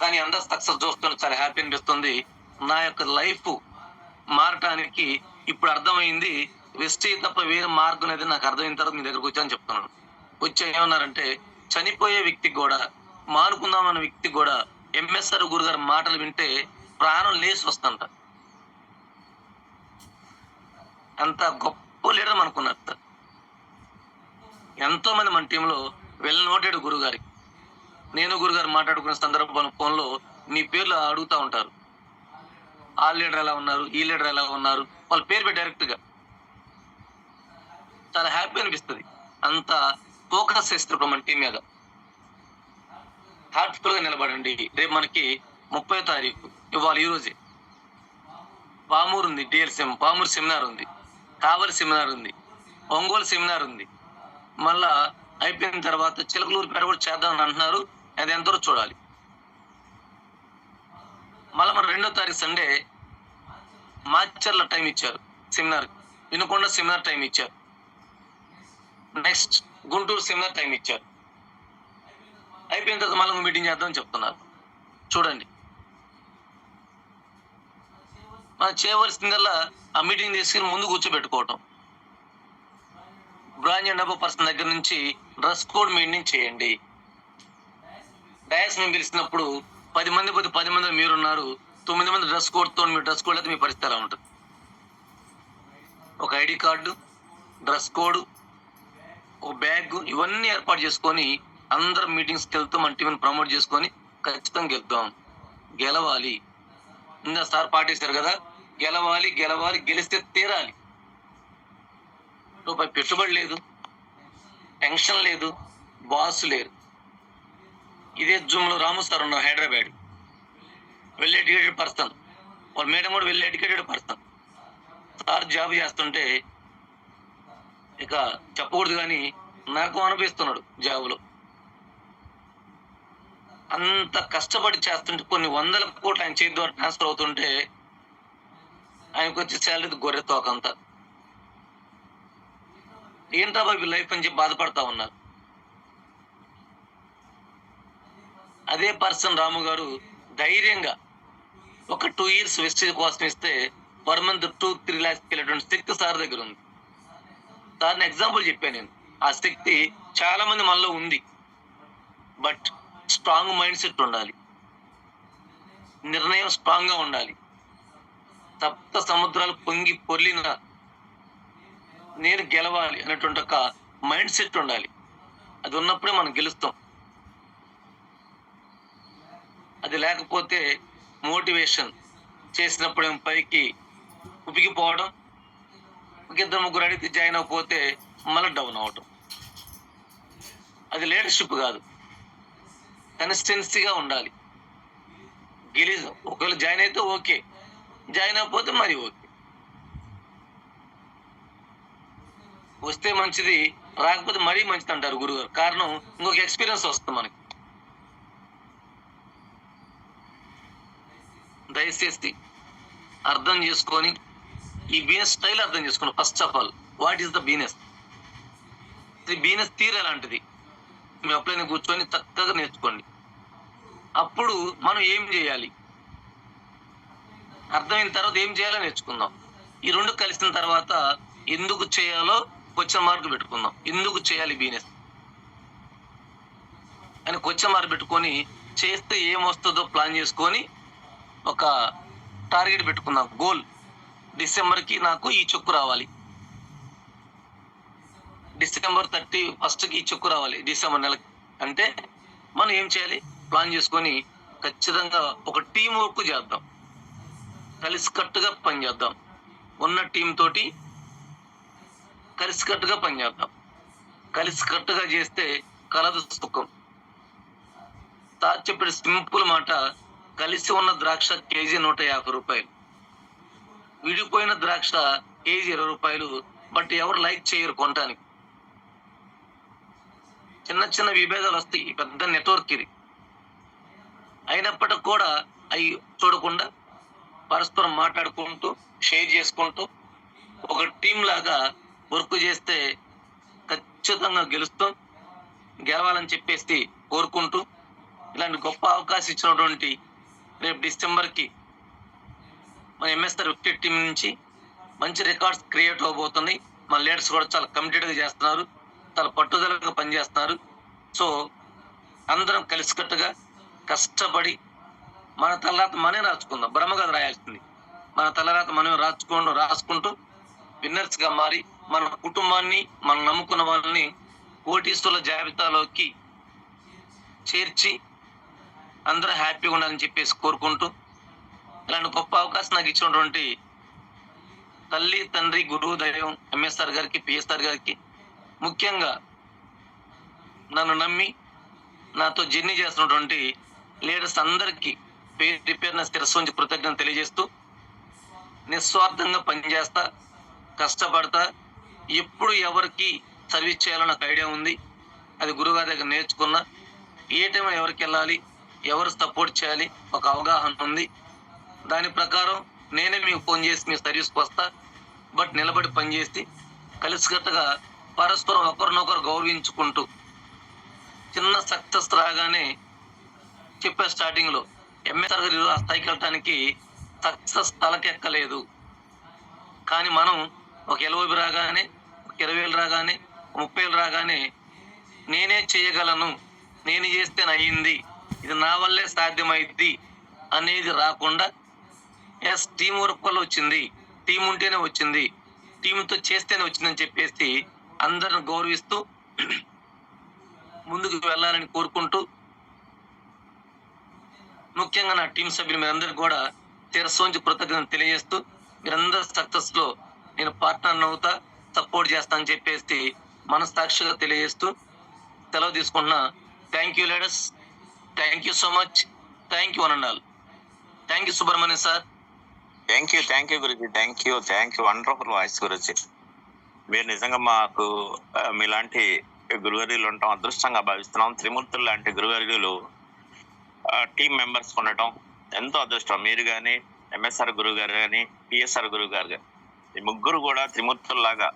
కానీ అందరూ సక్సెస్ చూస్తుంటే చాలా హ్యాపీ అనిపిస్తుంది. నా యొక్క లైఫ్ మారటానికి ఇప్పుడు అర్థమైంది. వెస్టేజ్ తప్ప వేరే మార్గం అనేది నాకు అర్థమైన తర్వాత మీ దగ్గరకు వచ్చానని చెప్తున్నాను. వచ్చి ఏమన్నారంటే, చనిపోయే వ్యక్తికి గూడా, మానుకుందామన్న వ్యక్తికి గూడా ఎంఎస్ఆర్ గురుగారి మాటలు వింటే ప్రాణం లేచి వస్తుందంట. అంత గొప్ప లీడర్ మనకున్నారు. ఎంతో మంది మన టీంలో వెల్ నోటెడ్ గురుగారికి. నేను గురుగారు మాట్లాడుకునే సందర్భంలో ఫోన్‌లో మీ పేర్లు అడుగుతా ఉంటారు. ఆ లీడర్ ఎలా ఉన్నారు? ఈ లీడర్ ఎలా ఉన్నారు? వాళ్ళ పేరు పెట్టి డైరెక్ట్‌గా. చాలా హ్యాపీ అనిపిస్తది. అంత ఫోకస్ చేస్తారు మన టీం మీద. హార్ట్‌ఫుల్‌గా నిలబడండి. రేపు మనకి 30వ తారీఖు ఇవాళ ఈ రోజే. పామూరు ఉంది. పామూరు సెమినార్ ఉంది. కావలి సెమినార్ ఉంది. ఒంగోలు సెమినార్ ఉంది. మళ్ళా అయిపోయిన తర్వాత చిలకలూరిపేట కూడా చేద్దామని అంటున్నారు. అది ఎంతవరకు చూడాలి. మళ్ళా మన 2వ తారీఖు సండే మాచర్ల టైం ఇచ్చారు సెమినార్. వినుకొండ సెమినార్ టైం ఇచ్చారు. నెక్స్ట్ గుంటూరు సెమినార్ టైం ఇచ్చారు. అయిపోయిన తర్వాత మళ్ళీ మీటింగ్ చేద్దామని చెప్తున్నారు. చూడండి. మనం చేయవలసిందల్లా ఆ మీటింగ్ తీసుకుని ముందు కూర్చోబెట్టుకోవటం. బ్రాంచ్ అండ్ అబవ్ పర్సన్ దగ్గర నుంచి డ్రెస్ కోడ్ మెయింటైన్ చేయండి. డయాస్ మేము పిలిచినప్పుడు 10 మంది మీరున్నారు. 9 మంది డ్రెస్ కోడ్తో మీ డ్రెస్ కోడ్ అయితే మీ పరిస్థితి ఎలా ఉంటుంది? ఒక ఐడి కార్డు, డ్రెస్ కోడ్, ఒక బ్యాగ్ ఇవన్నీ ఏర్పాటు చేసుకొని అందరం మీటింగ్స్కి వెళ్తూ మన టీంని ప్రమోట్ చేసుకొని ఖచ్చితంగా గెలుద్దాం. గెలవాలి. ఇంకా సార్ పాటిస్తారు కదా, గెలవాలి, గెలిస్తే తీరాలి. రూపాయి పెట్టుబడి లేదు, టెన్షన్ లేదు, బాస్ లేరు. ఇదే జూమ్లో రాము సార్ ఉన్నారు, హైదరాబాద్. Well educated person. వాళ్ళ మేడం కూడా well educated person. Sir job చేస్తుంటే ఇక చెప్పకూడదు కానీ నరకం అనిపిస్తున్నాడు జాబ్లో. అంత కష్టపడి చేస్తుంటే కొన్ని వందల కోట్లు ఆయన చేతి ద్వారా ట్రాన్స్ఫర్ అవుతుంటే ఆయనకు వచ్చే శాలరీ గొర్రె తోకంతా. ఏంటా బాబు లైఫ్ అని చెప్పి బాధపడతా ఉన్నారు. అదే పర్సన్ రాము గారు ధైర్యంగా ఒక 2 years వెస్టేజ్ కోసం ఇస్తే పర్ మంత్ 2-3 lakhs వెళ్ళేటువంటి శక్తి సార్ దగ్గర ఉంది. సార్ని ఎగ్జాంపుల్ చెప్పాను నేను. ఆ శక్తి చాలా మంది మనలో ఉంది. బట్ స్ట్రాంగ్ మైండ్ సెట్ ఉండాలి. నిర్ణయం స్ట్రాంగ్ గా ఉండాలి. సప్త సముద్రాలు పొంగి పొర్లిన నేను గెలవాలి అనేటువంటి ఒక మైండ్ సెట్ ఉండాలి. అది ఉన్నప్పుడే మనం గెలుస్తాం. అది లేకపోతే మోటివేషన్ చేసినప్పుడు పైకి ఉపికిపోవడం, ఒక 2-3 అడిగితే జాయిన్ అవ్వకపోతే మళ్ళీ డౌన్ అవటం. అది లీడర్షిప్ కాదు. కన్సిస్టెన్సీగా ఉండాలి. ఒకవేళ జాయిన్ అయితే ఓకే, జాయిన్ అవ్వకపోతే మరి ఓకే. వస్తే మంచిది, రాకపోతే మరీ మంచిది అంటారు గురుగారు. కారణం ఇంకొక ఎక్స్పీరియన్స్ వస్తుంది మనకి. దయచేసి అర్థం చేసుకొని ఈ బిజినెస్ స్టైల్ అర్థం చేసుకోండి. First of all what is the business? ఈ బిజినెస్ తీరు ఎలాంటిది మీ అప్లైన కూర్చొని చక్కగా నేర్చుకోండి. అప్పుడు మనం ఏం చేయాలి అర్థమైన తర్వాత ఏం చేయాలో నేర్చుకుందాం. ఈ రెండు కలిసిన తర్వాత ఎందుకు చేయాలో క్వశ్చన్ మార్క్ పెట్టుకుందాం. ఎందుకు చేయాలి బిజినెస్ అని క్వశ్చన్ మార్క్ పెట్టుకొని చేస్తే ఏమొస్తుందో ప్లాన్ చేసుకొని ఒక టార్గెట్ పెట్టుకుందాం. గోల్, డిసెంబర్కి నాకు ఈ చెక్కు రావాలి, డిసెంబర్ 31st ఈ చెక్కు రావాలి, డిసెంబర్ నెలకి. అంటే మనం ఏం చేయాలి ప్లాన్ చేసుకొని ఖచ్చితంగా ఒక టీం వర్క్ చేద్దాం. కలిసికట్టుగా పనిచేద్దాం. ఉన్న టీం తోటి కలిసికట్టుగా పనిచేద్దాం. కలిసికట్టుగా చేస్తే కలదు సుఖం. సార్ చెప్పిన సింపుల్ మాట, కలిసి ఉన్న ద్రాక్ష కేజీ 150 రూపాయలు, విడిపోయిన ద్రాక్ష కేజీ 20 రూపాయలు. బట్ ఎవరు లైక్ చేయరు కొనటానికి. చిన్న చిన్న విభేదాలు వస్తాయి. పెద్ద నెట్వర్క్ ఇది. అయినప్పటికి కూడా అవి చూడకుండా పరస్పరం మాట్లాడుకుంటూ షేర్ చేసుకుంటూ ఒక టీం లాగా వర్క్ చేస్తే ఖచ్చితంగా గెలుస్తాం. గెలవాలని చెప్పేసి కోరుకుంటూ, ఇలాంటి గొప్ప అవకాశం ఇచ్చినటువంటి రేపు డిసెంబర్‌కి మన ఎంఎస్ఆర్ వికెట్ టీం నుంచి మంచి రికార్డ్స్ క్రియేట్ అవ్వబోతున్నాయి. మన లీడర్స్ కూడా చాలా కమిటెడ్‌గా చేస్తున్నారు. చాలా పట్టుదలగా పనిచేస్తున్నారు. సో, అందరం కలిసికట్టుగా కష్టపడి మన తలరాత మనమే రాసుకుందాం. బ్రహ్మ కథ రాయాల్సింది. మన తలరాత మనమే రాసుకుంటూ విన్నర్స్‌గా మారి మన కుటుంబాన్ని, మనం నమ్ముకున్న వాళ్ళని కోటీశ్వరుల జాబితాలోకి చేర్చి అందరూ హ్యాపీగా ఉండాలని చెప్పేసి కోరుకుంటూ, ఇలాంటి గొప్ప అవకాశం నాకు ఇచ్చినటువంటి తల్లి, తండ్రి, గురువు, దైవం ఎంఎస్ఆర్ గారికి, పిఎస్ఆర్ గారికి, ముఖ్యంగా నన్ను నమ్మి నాతో జర్నీ చేస్తున్నటువంటి లీడర్స్ అందరికీ పేరున శిరస్సు ఉంచి కృతజ్ఞతలు తెలియజేస్తూ, నిస్వార్థంగా పనిచేస్తా, కష్టపడతా, ఎప్పుడు ఎవరికి సర్వీస్ చేయాలో నాకు ఐడియా ఉంది. అది గురువుగారి దగ్గర నేర్చుకున్నా. ఏ టైంలో ఎవరికి వెళ్ళాలి, ఎవరు సపోర్ట్ చేయాలి ఒక అవగాహన ఉంది. దాని ప్రకారం నేనే మీకు ఫోన్ చేసి మీ సర్వీస్కి వస్తా. బట్ నిలబడి పనిచేసి కలిసికట్టుగా పరస్పరం ఒకరినొకరు గౌరవించుకుంటూ, చిన్న సక్సెస్ రాగానే చెప్పే స్టార్టింగ్లో ఎంఎస్ఆర్ గారు ఆ స్థాయికి వెళ్ళటానికి సక్సెస్ తలకెక్కలేదు. కానీ మనం ఒక 20 రాగానే, 20,000 రాగానే, 30,000 రాగానే నేనే చేయగలను, నేను చేస్తే అయ్యింది, ఇది నా వల్లే సాధ్యమైద్ది అనేది రాకుండా, ఎస్ టీం వర్క్ వల్ల వచ్చింది, టీం ఉంటేనే వచ్చింది, టీంతో చేస్తేనే వచ్చిందని చెప్పేసి అందరిని గౌరవిస్తూ ముందుకు వెళ్ళాలని కోరుకుంటూ, ముఖ్యంగా నా టీం సభ్యులు మీరందరికీ కూడా శిరస్సు కృతజ్ఞతలు తెలియజేస్తూ, మీరందరూ సక్సెస్లో నేను పార్ట్నర్ అవుతా, సపోర్ట్ చేస్తానని చెప్పేసి మనస్సాక్షిగా తెలియజేస్తూ సెలవు తీసుకుంటున్నా. Thank you leaders, thank you so much, thank you one and all. Thank you Subrahmanyam sir. Thank you Guruji, thank you wonderful voice Guruji. మీరు నిజంగా మాకు మీలాంటి గురువర్యులు ఉండటం అదృష్టంగా భావిస్తున్నాం. త్రిమూర్తులు లాంటి గురువర్యులు టీం మెంబర్స్ ఉండటం ఎంతో అదృష్టం. మీరు కానీ, ఎంఎస్ఆర్ గురువు గారు కానీ, పిఎస్ఆర్ గురువు గారు కానీ, ఈ ముగ్గురు కూడా త్రిమూర్తుల్లాగా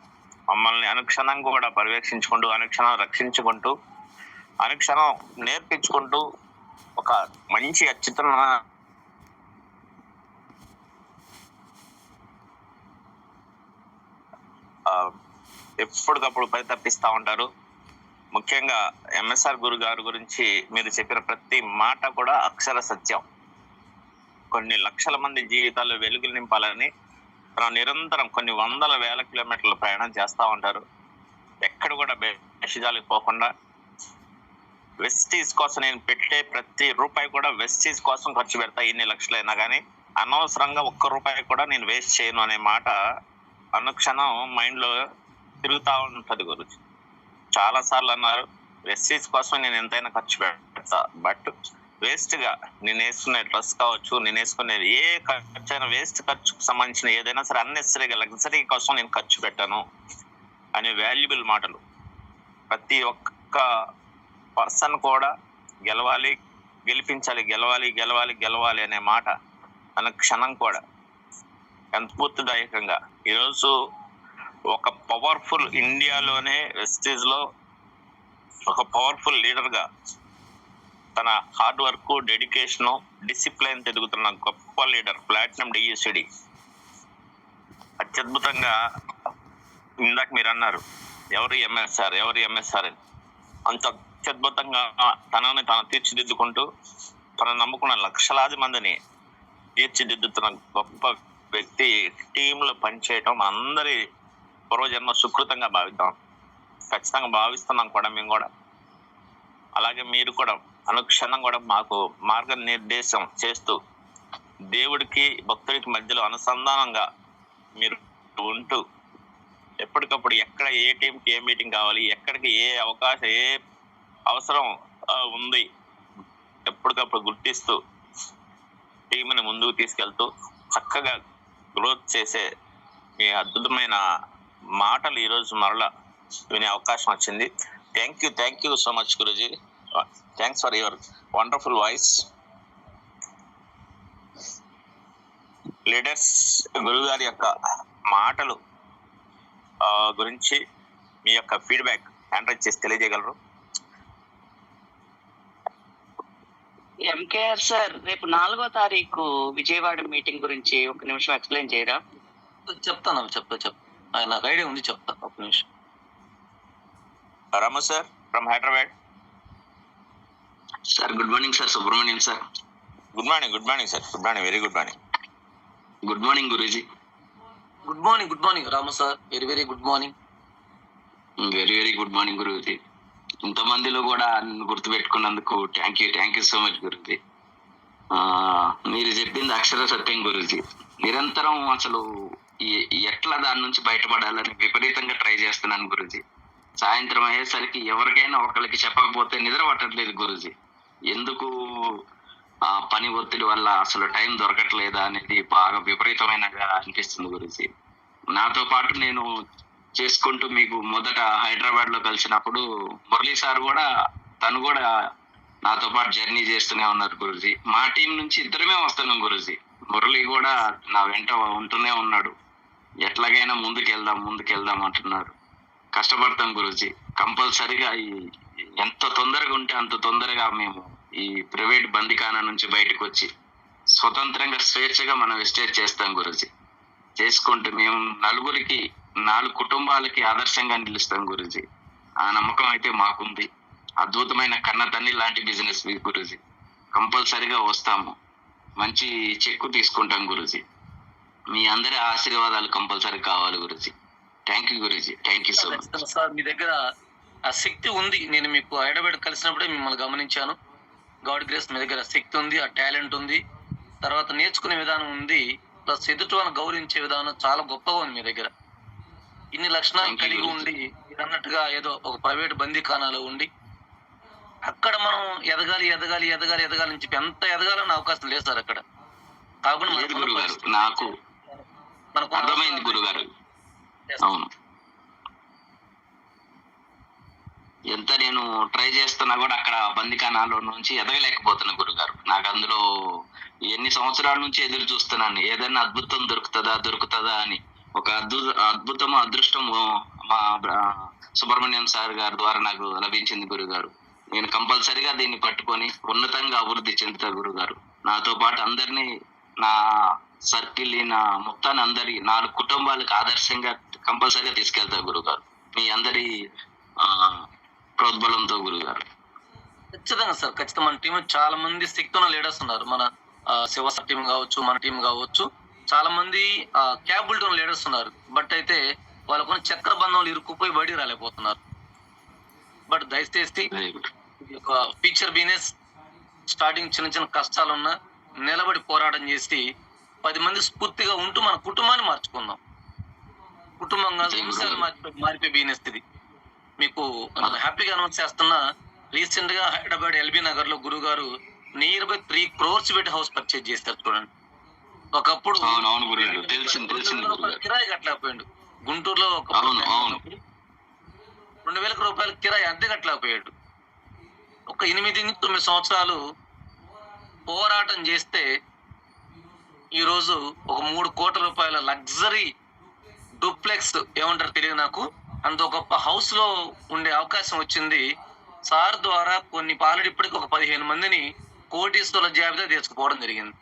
మమ్మల్ని అనుక్షణం కూడా పర్యవేక్షించుకుంటూ, అనుక్షణం రక్షించుకుంటూ, అనుక్షణం నేర్పించుకుంటూ ఒక మంచి అత్యుత్తమ ఎప్పటికప్పుడు పరితపిస్తూ ఉంటారు. ముఖ్యంగా ఎంఎస్ఆర్ గురు గారి గురించి మీరు చెప్పిన ప్రతి మాట కూడా అక్షర సత్యం. కొన్ని లక్షల మంది జీవితాల్లో వెలుగులు నింపాలని నిరంతరం కొన్ని వందల వేల కిలోమీటర్ల ప్రయాణం చేస్తూ ఉంటారు. ఎక్కడ కూడా బెషిజాలకు పోకుండా వెస్టీజ్ కోసం నేను పెట్టే ప్రతి రూపాయి కూడా వెస్టీజ్ కోసం ఖర్చు పెడతా. ఎన్ని లక్షలైనా కానీ అనవసరంగా ఒక్క రూపాయి కూడా నేను వేస్ట్ చేయను అనే మాట అనుక్షణం మైండ్లో తిరుగుతూ ఉంటుంది గురించి. చాలా సార్లు అన్నారు, వెస్టీజ్ కోసం నేను ఎంతైనా ఖర్చు పెడతా, బట్ వేస్ట్గా నేను వేసుకునే డ్రెస్ కావచ్చు, నేను వేసుకునేది ఏ ఖర్చు అయినా వేస్ట్ ఖర్చుకు సంబంధించిన ఏదైనా సరే అన్నెసరీగా లగ్జరీ కోసం నేను ఖర్చు పెట్టాను అనే వాల్యుబుల్ మాటలు. ప్రతి ఒక్క పర్సన్ కూడా గెలవాలి, గెలిపించాలి, గెలవాలి గెలవాలి గెలవాలి అనే మాట అనుక్షణం కూడా ఎంత పూర్తిదాయకంగా. ఈరోజు ఒక పవర్ఫుల్ ఇండియాలోనే వెస్టీజ్లో ఒక పవర్ఫుల్ లీడర్గా తన హార్డ్ వర్క్, డెడికేషను, డిసిప్లైన్ ఎదుగుతున్న గొప్ప లీడర్ ప్లాటినం డిఈసిడి. అత్యద్భుతంగా ఇందాక మీరు అన్నారు ఎవరు ఎంఎస్ఆర్ అని. అంత అత్యద్భుతంగా తనని తను తీర్చిదిద్దుకుంటూ తను నమ్ముకున్న లక్షలాది మందిని తీర్చిదిద్దుతున్న గొప్ప వ్యక్తి. టీంలో పనిచేయటం అందరి పూర్వజన్మ సుకృతంగా భావిద్దాం, ఖచ్చితంగా భావిస్తున్నాం కూడా మేము కూడా. అలాగే మీరు కూడా అనుక్షణం కూడా మాకు మార్గనిర్దేశం చేస్తూ దేవుడికి భక్తుడికి మధ్యలో అనుసంధానంగా మీరు ఉంటూ ఎప్పటికప్పుడు ఎక్కడ ఏ టీంకి ఏ మీటింగ్ కావాలి, ఎక్కడికి ఏ అవకాశం ఏ అవసరం ఉంది ఎప్పటికప్పుడు గుర్తిస్తూ టీంని ముందుకు తీసుకెళ్తూ చక్కగా గ్రోత్ చేసే మీ అద్భుతమైన మాటలు ఈరోజు మరలా వినే అవకాశం వచ్చింది. Thank you so much Guruji. Thanks for your wonderful voice. Leaders, గురుగారి యొక్క మాటలు గురించి మీ యొక్క ఫీడ్బ్యాక్ ఎంటర్ చేసి తెలియజేయగలరు. ఎంకేఆర్ సార్, రేపు 4వ తారీఖు విజయవాడ మీటింగ్ గురించి ఒక నిమిషం ఎక్స్ప్లెయిన్ చేయరా? చెప్తాను, చెప్తా. నాకు ఐడియా ఉంది, చెప్తాను ఒక నిమిషం. Ramu sir from Hyderabad. Sir good morning sir. Subrahmanyam sir. Good morning sir. Good morning, very good morning. Good morning Guruji. Good morning Ramu sir. Very good morning. Very good morning Guruji. ఇంతమందిలో కూడా నన్ను గుర్తుపెట్టుకున్నందుకు thank you so much Guruji. మీరు చెప్పింది అక్షర సత్యం గురూజీ. నిరంతరం అసలు ఎట్లా దాని నుంచి బయటపడాలని విపరీతంగా ట్రై చేస్తున్నాను గురూజీ. సాయంత్రం అయ్యేసరికి ఎవరికైనా ఒకరికి చెప్పకపోతే నిద్ర పట్టట్లేదు గురూజీ. ఎందుకు పని ఒత్తిడి వల్ల అసలు టైం దొరకట్లేదా అనేది బాగా విపరీతమైనగా అనిపిస్తుంది గురూజీ. నాతో పాటు నేను చేసుకుంటూ మీకు మొదట హైదరాబాద్ లో కలిసినప్పుడు మురళీ సార్ కూడా, తను కూడా నాతో పాటు జర్నీ చేస్తూనే ఉన్నారు గురూజీ. మా టీం నుంచి ఇద్దరమే వస్తున్నాం గురూజీ. మురళి కూడా నా వెంట ఉంటూనే ఉన్నాడు. ఎట్లాగైనా ముందుకెళ్దాం అంటున్నారు. కష్టపడతాం గురూజీ. కంపల్సరిగా ఎంత తొందరగా ఉంటే అంత తొందరగా మేము ఈ ప్రైవేట్ బందిఖానా నుంచి బయటకు వచ్చి స్వతంత్రంగా స్వేచ్ఛగా మనం ఎస్టేట్ చేస్తాం గురూజీ. చేసుకుంటూ మేము 4 కుటుంబాలకి ఆదర్శంగా నిలుస్తాం గురూజీ. ఆ నమ్మకం అయితే మాకుంది. అద్భుతమైన కన్న తల్లి లాంటి బిజినెస్ గురూజీ. కంపల్సరిగా వస్తాము, మంచి చెక్కు తీసుకుంటాం గురూజీ. మీ అందరి ఆశీర్వాదాలు కంపల్సరీ కావాలి Guruji. Thank you Guruji. Thank you so much sir. మీ దగ్గర ఆ శక్తి ఉంది. నేను మీకు హైదరాబాద్ కలిసినప్పుడే మిమ్మల్ని గమనించాను. గాడ్ గ్రేస్, మీ దగ్గర శక్తి ఉంది, ఆ టాలెంట్ ఉంది, తర్వాత నేర్చుకునే విధానం ఉంది, ప్లస్ ఎదుటి వాళ్ళని గౌరవించే విధానం చాలా గొప్పగా ఉంది మీ దగ్గర. ఇన్ని లక్షణాలు కలిగి ఉండి మీరు అన్నట్టుగా ఏదో ఒక ప్రైవేట్ బందీఖానాలో ఉండి అక్కడ మనం ఎదగాలి అని చెప్పి ఎంత ఎదగాలన్న అవకాశం లేదు సార్ అక్కడ. కాబట్టి నాకు అర్థమైంది గురుగారు. అవును, ఎంత నేను ట్రై చేస్తున్నా కూడా అక్కడ బందిఖానాలో నుంచి ఎదగలేకపోతున్నా గురుగారు. నాకు అందులో ఎన్ని సంవత్సరాల నుంచి ఎదురు చూస్తున్నాను, ఏదైనా అద్భుతం దొరుకుతుందా అని. ఒక అదృష్టము మా సుబ్రహ్మణ్యం సార్ గారి ద్వారా నాకు లభించింది గురుగారు. నేను కంపల్సరిగా దీన్ని పట్టుకొని ఉన్నతంగా అభివృద్ధి చెందుతా గురుగారు. నాతో పాటు అందరినీ, నా సర్కిల్, నా మొత్తాన్ని అందరి 4 కుటుంబాలకు ఆదర్శంగా కంపల్సరిగా తీసుకెళ్తా గురుగారు. మీ అందరి ప్రోద్బలంతో గురుగారు. ఖచ్చితంగా సార్, ఖచ్చితంగా. మన టీం చాలా మంది శక్తి ఉన్న లీడర్స్ ఉన్నారు. మన శివ టీం కావచ్చు, మన టీం కావచ్చు, చాలా మంది క్యాపబిలిటీ ఉన్న లీడర్స్ ఉన్నారు. బట్ అయితే వాళ్ళకున్న చక్ర బంధంలో ఇరుక్కుపోయి బయటికి రాలేకపోతున్నారు. బట్ దయచేసి ఒక ఫీచర్ బిజినెస్ స్టార్టింగ్ చిన్న కష్టాలున్నా నిలబడి పోరాటం చేసి 10 మంది స్ఫూర్తిగా ఉంటూ మన కుటుంబాన్ని మార్చుకుందాం. కుటుంబంగా నిమిషాలు మారిపోయి బిజినెస్ ఇది. మీకు హ్యాపీగా అనౌన్స్ చేస్తున్నా, రీసెంట్ గా హైదరాబాద్ ఎల్బీ నగర్ లో గురువు గారు నియర్ బై 3 crores పెట్టి హౌస్ పర్చేజ్ చేస్తారు చూడండి. ఒకప్పుడు కిరాయి కట్టలేకపోయాడు. గుంటూరులో ఒక 2,000 రూపాయల కిరాయి అద్దె కట్టలేకపోయాడు. ఒక 8-9 సంవత్సరాలు పోరాటం చేస్తే ఈరోజు ఒక 3 కోట్ల రూపాయల లగ్జరీ డూప్లెక్స్, ఏమంటారు తెలియదు నాకు, అంత గొప్ప హౌస్ లో ఉండే అవకాశం వచ్చింది. సార్ ద్వారా కొన్ని పాలడి ఇప్పటికి ఒక 15 మందిని కోటీశ్వరుల జాబితా తీసుకుపోవడం జరిగింది.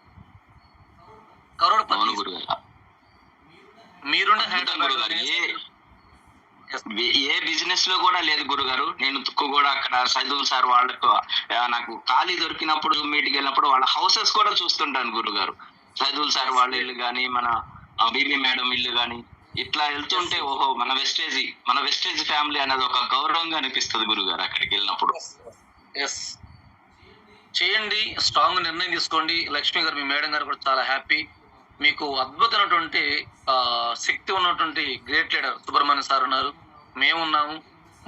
మీరుండే ఏ బిజినెస్ లో కూడా లేదు గురుగారు. నేను కూడా అక్కడ సైదుల్ సార్ వాళ్ళకు నాకు ఖాళీ దొరికినప్పుడు మీటింగ్ వెళ్ళినప్పుడు వాళ్ళ హౌసెస్ కూడా చూస్తుంటాను గురుగారు. సైదుల్ సార్ వాళ్ళ ఇల్లు కానీ, మన బీబీ మేడం ఇల్లు కానీ, ఇట్లా వెళ్తుంటే ఓహో మన వెస్టేజ్ ఫ్యామిలీ అనేది ఒక గౌరవంగా అనిపిస్తుంది గురుగారు అక్కడికి వెళ్ళినప్పుడు. చేయండి, స్ట్రాంగ్ నిర్ణయం తీసుకోండి. లక్ష్మి గారు, మీ మేడం గారు కూడా చాలా హ్యాపీ. మీకు అద్భుతమైనటువంటి శక్తి ఉన్నటువంటి గ్రేట్ లీడర్ సుబ్రహ్మణ్యం సార్ ఉన్నారు, మేమున్నాము.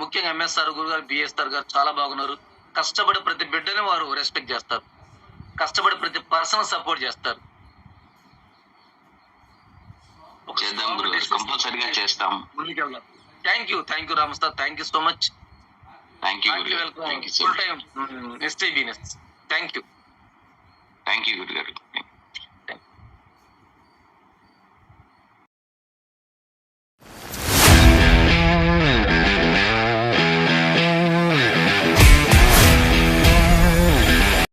ముఖ్యంగా ఎంఎస్ఆర్ గురు గారు, బిఎస్ఆర్ గారు చాలా బాగున్నారు. కష్టపడి ప్రతి బిడ్డని వారు రెస్పెక్ట్ చేస్తారు, కష్టపడి ప్రతి పర్సన్ సపోర్ట్ చేస్తారు. థ్యాంక్ యూ రామస్తా. Thank you so much. Welcome full time ST business. Thank you గురుగారు.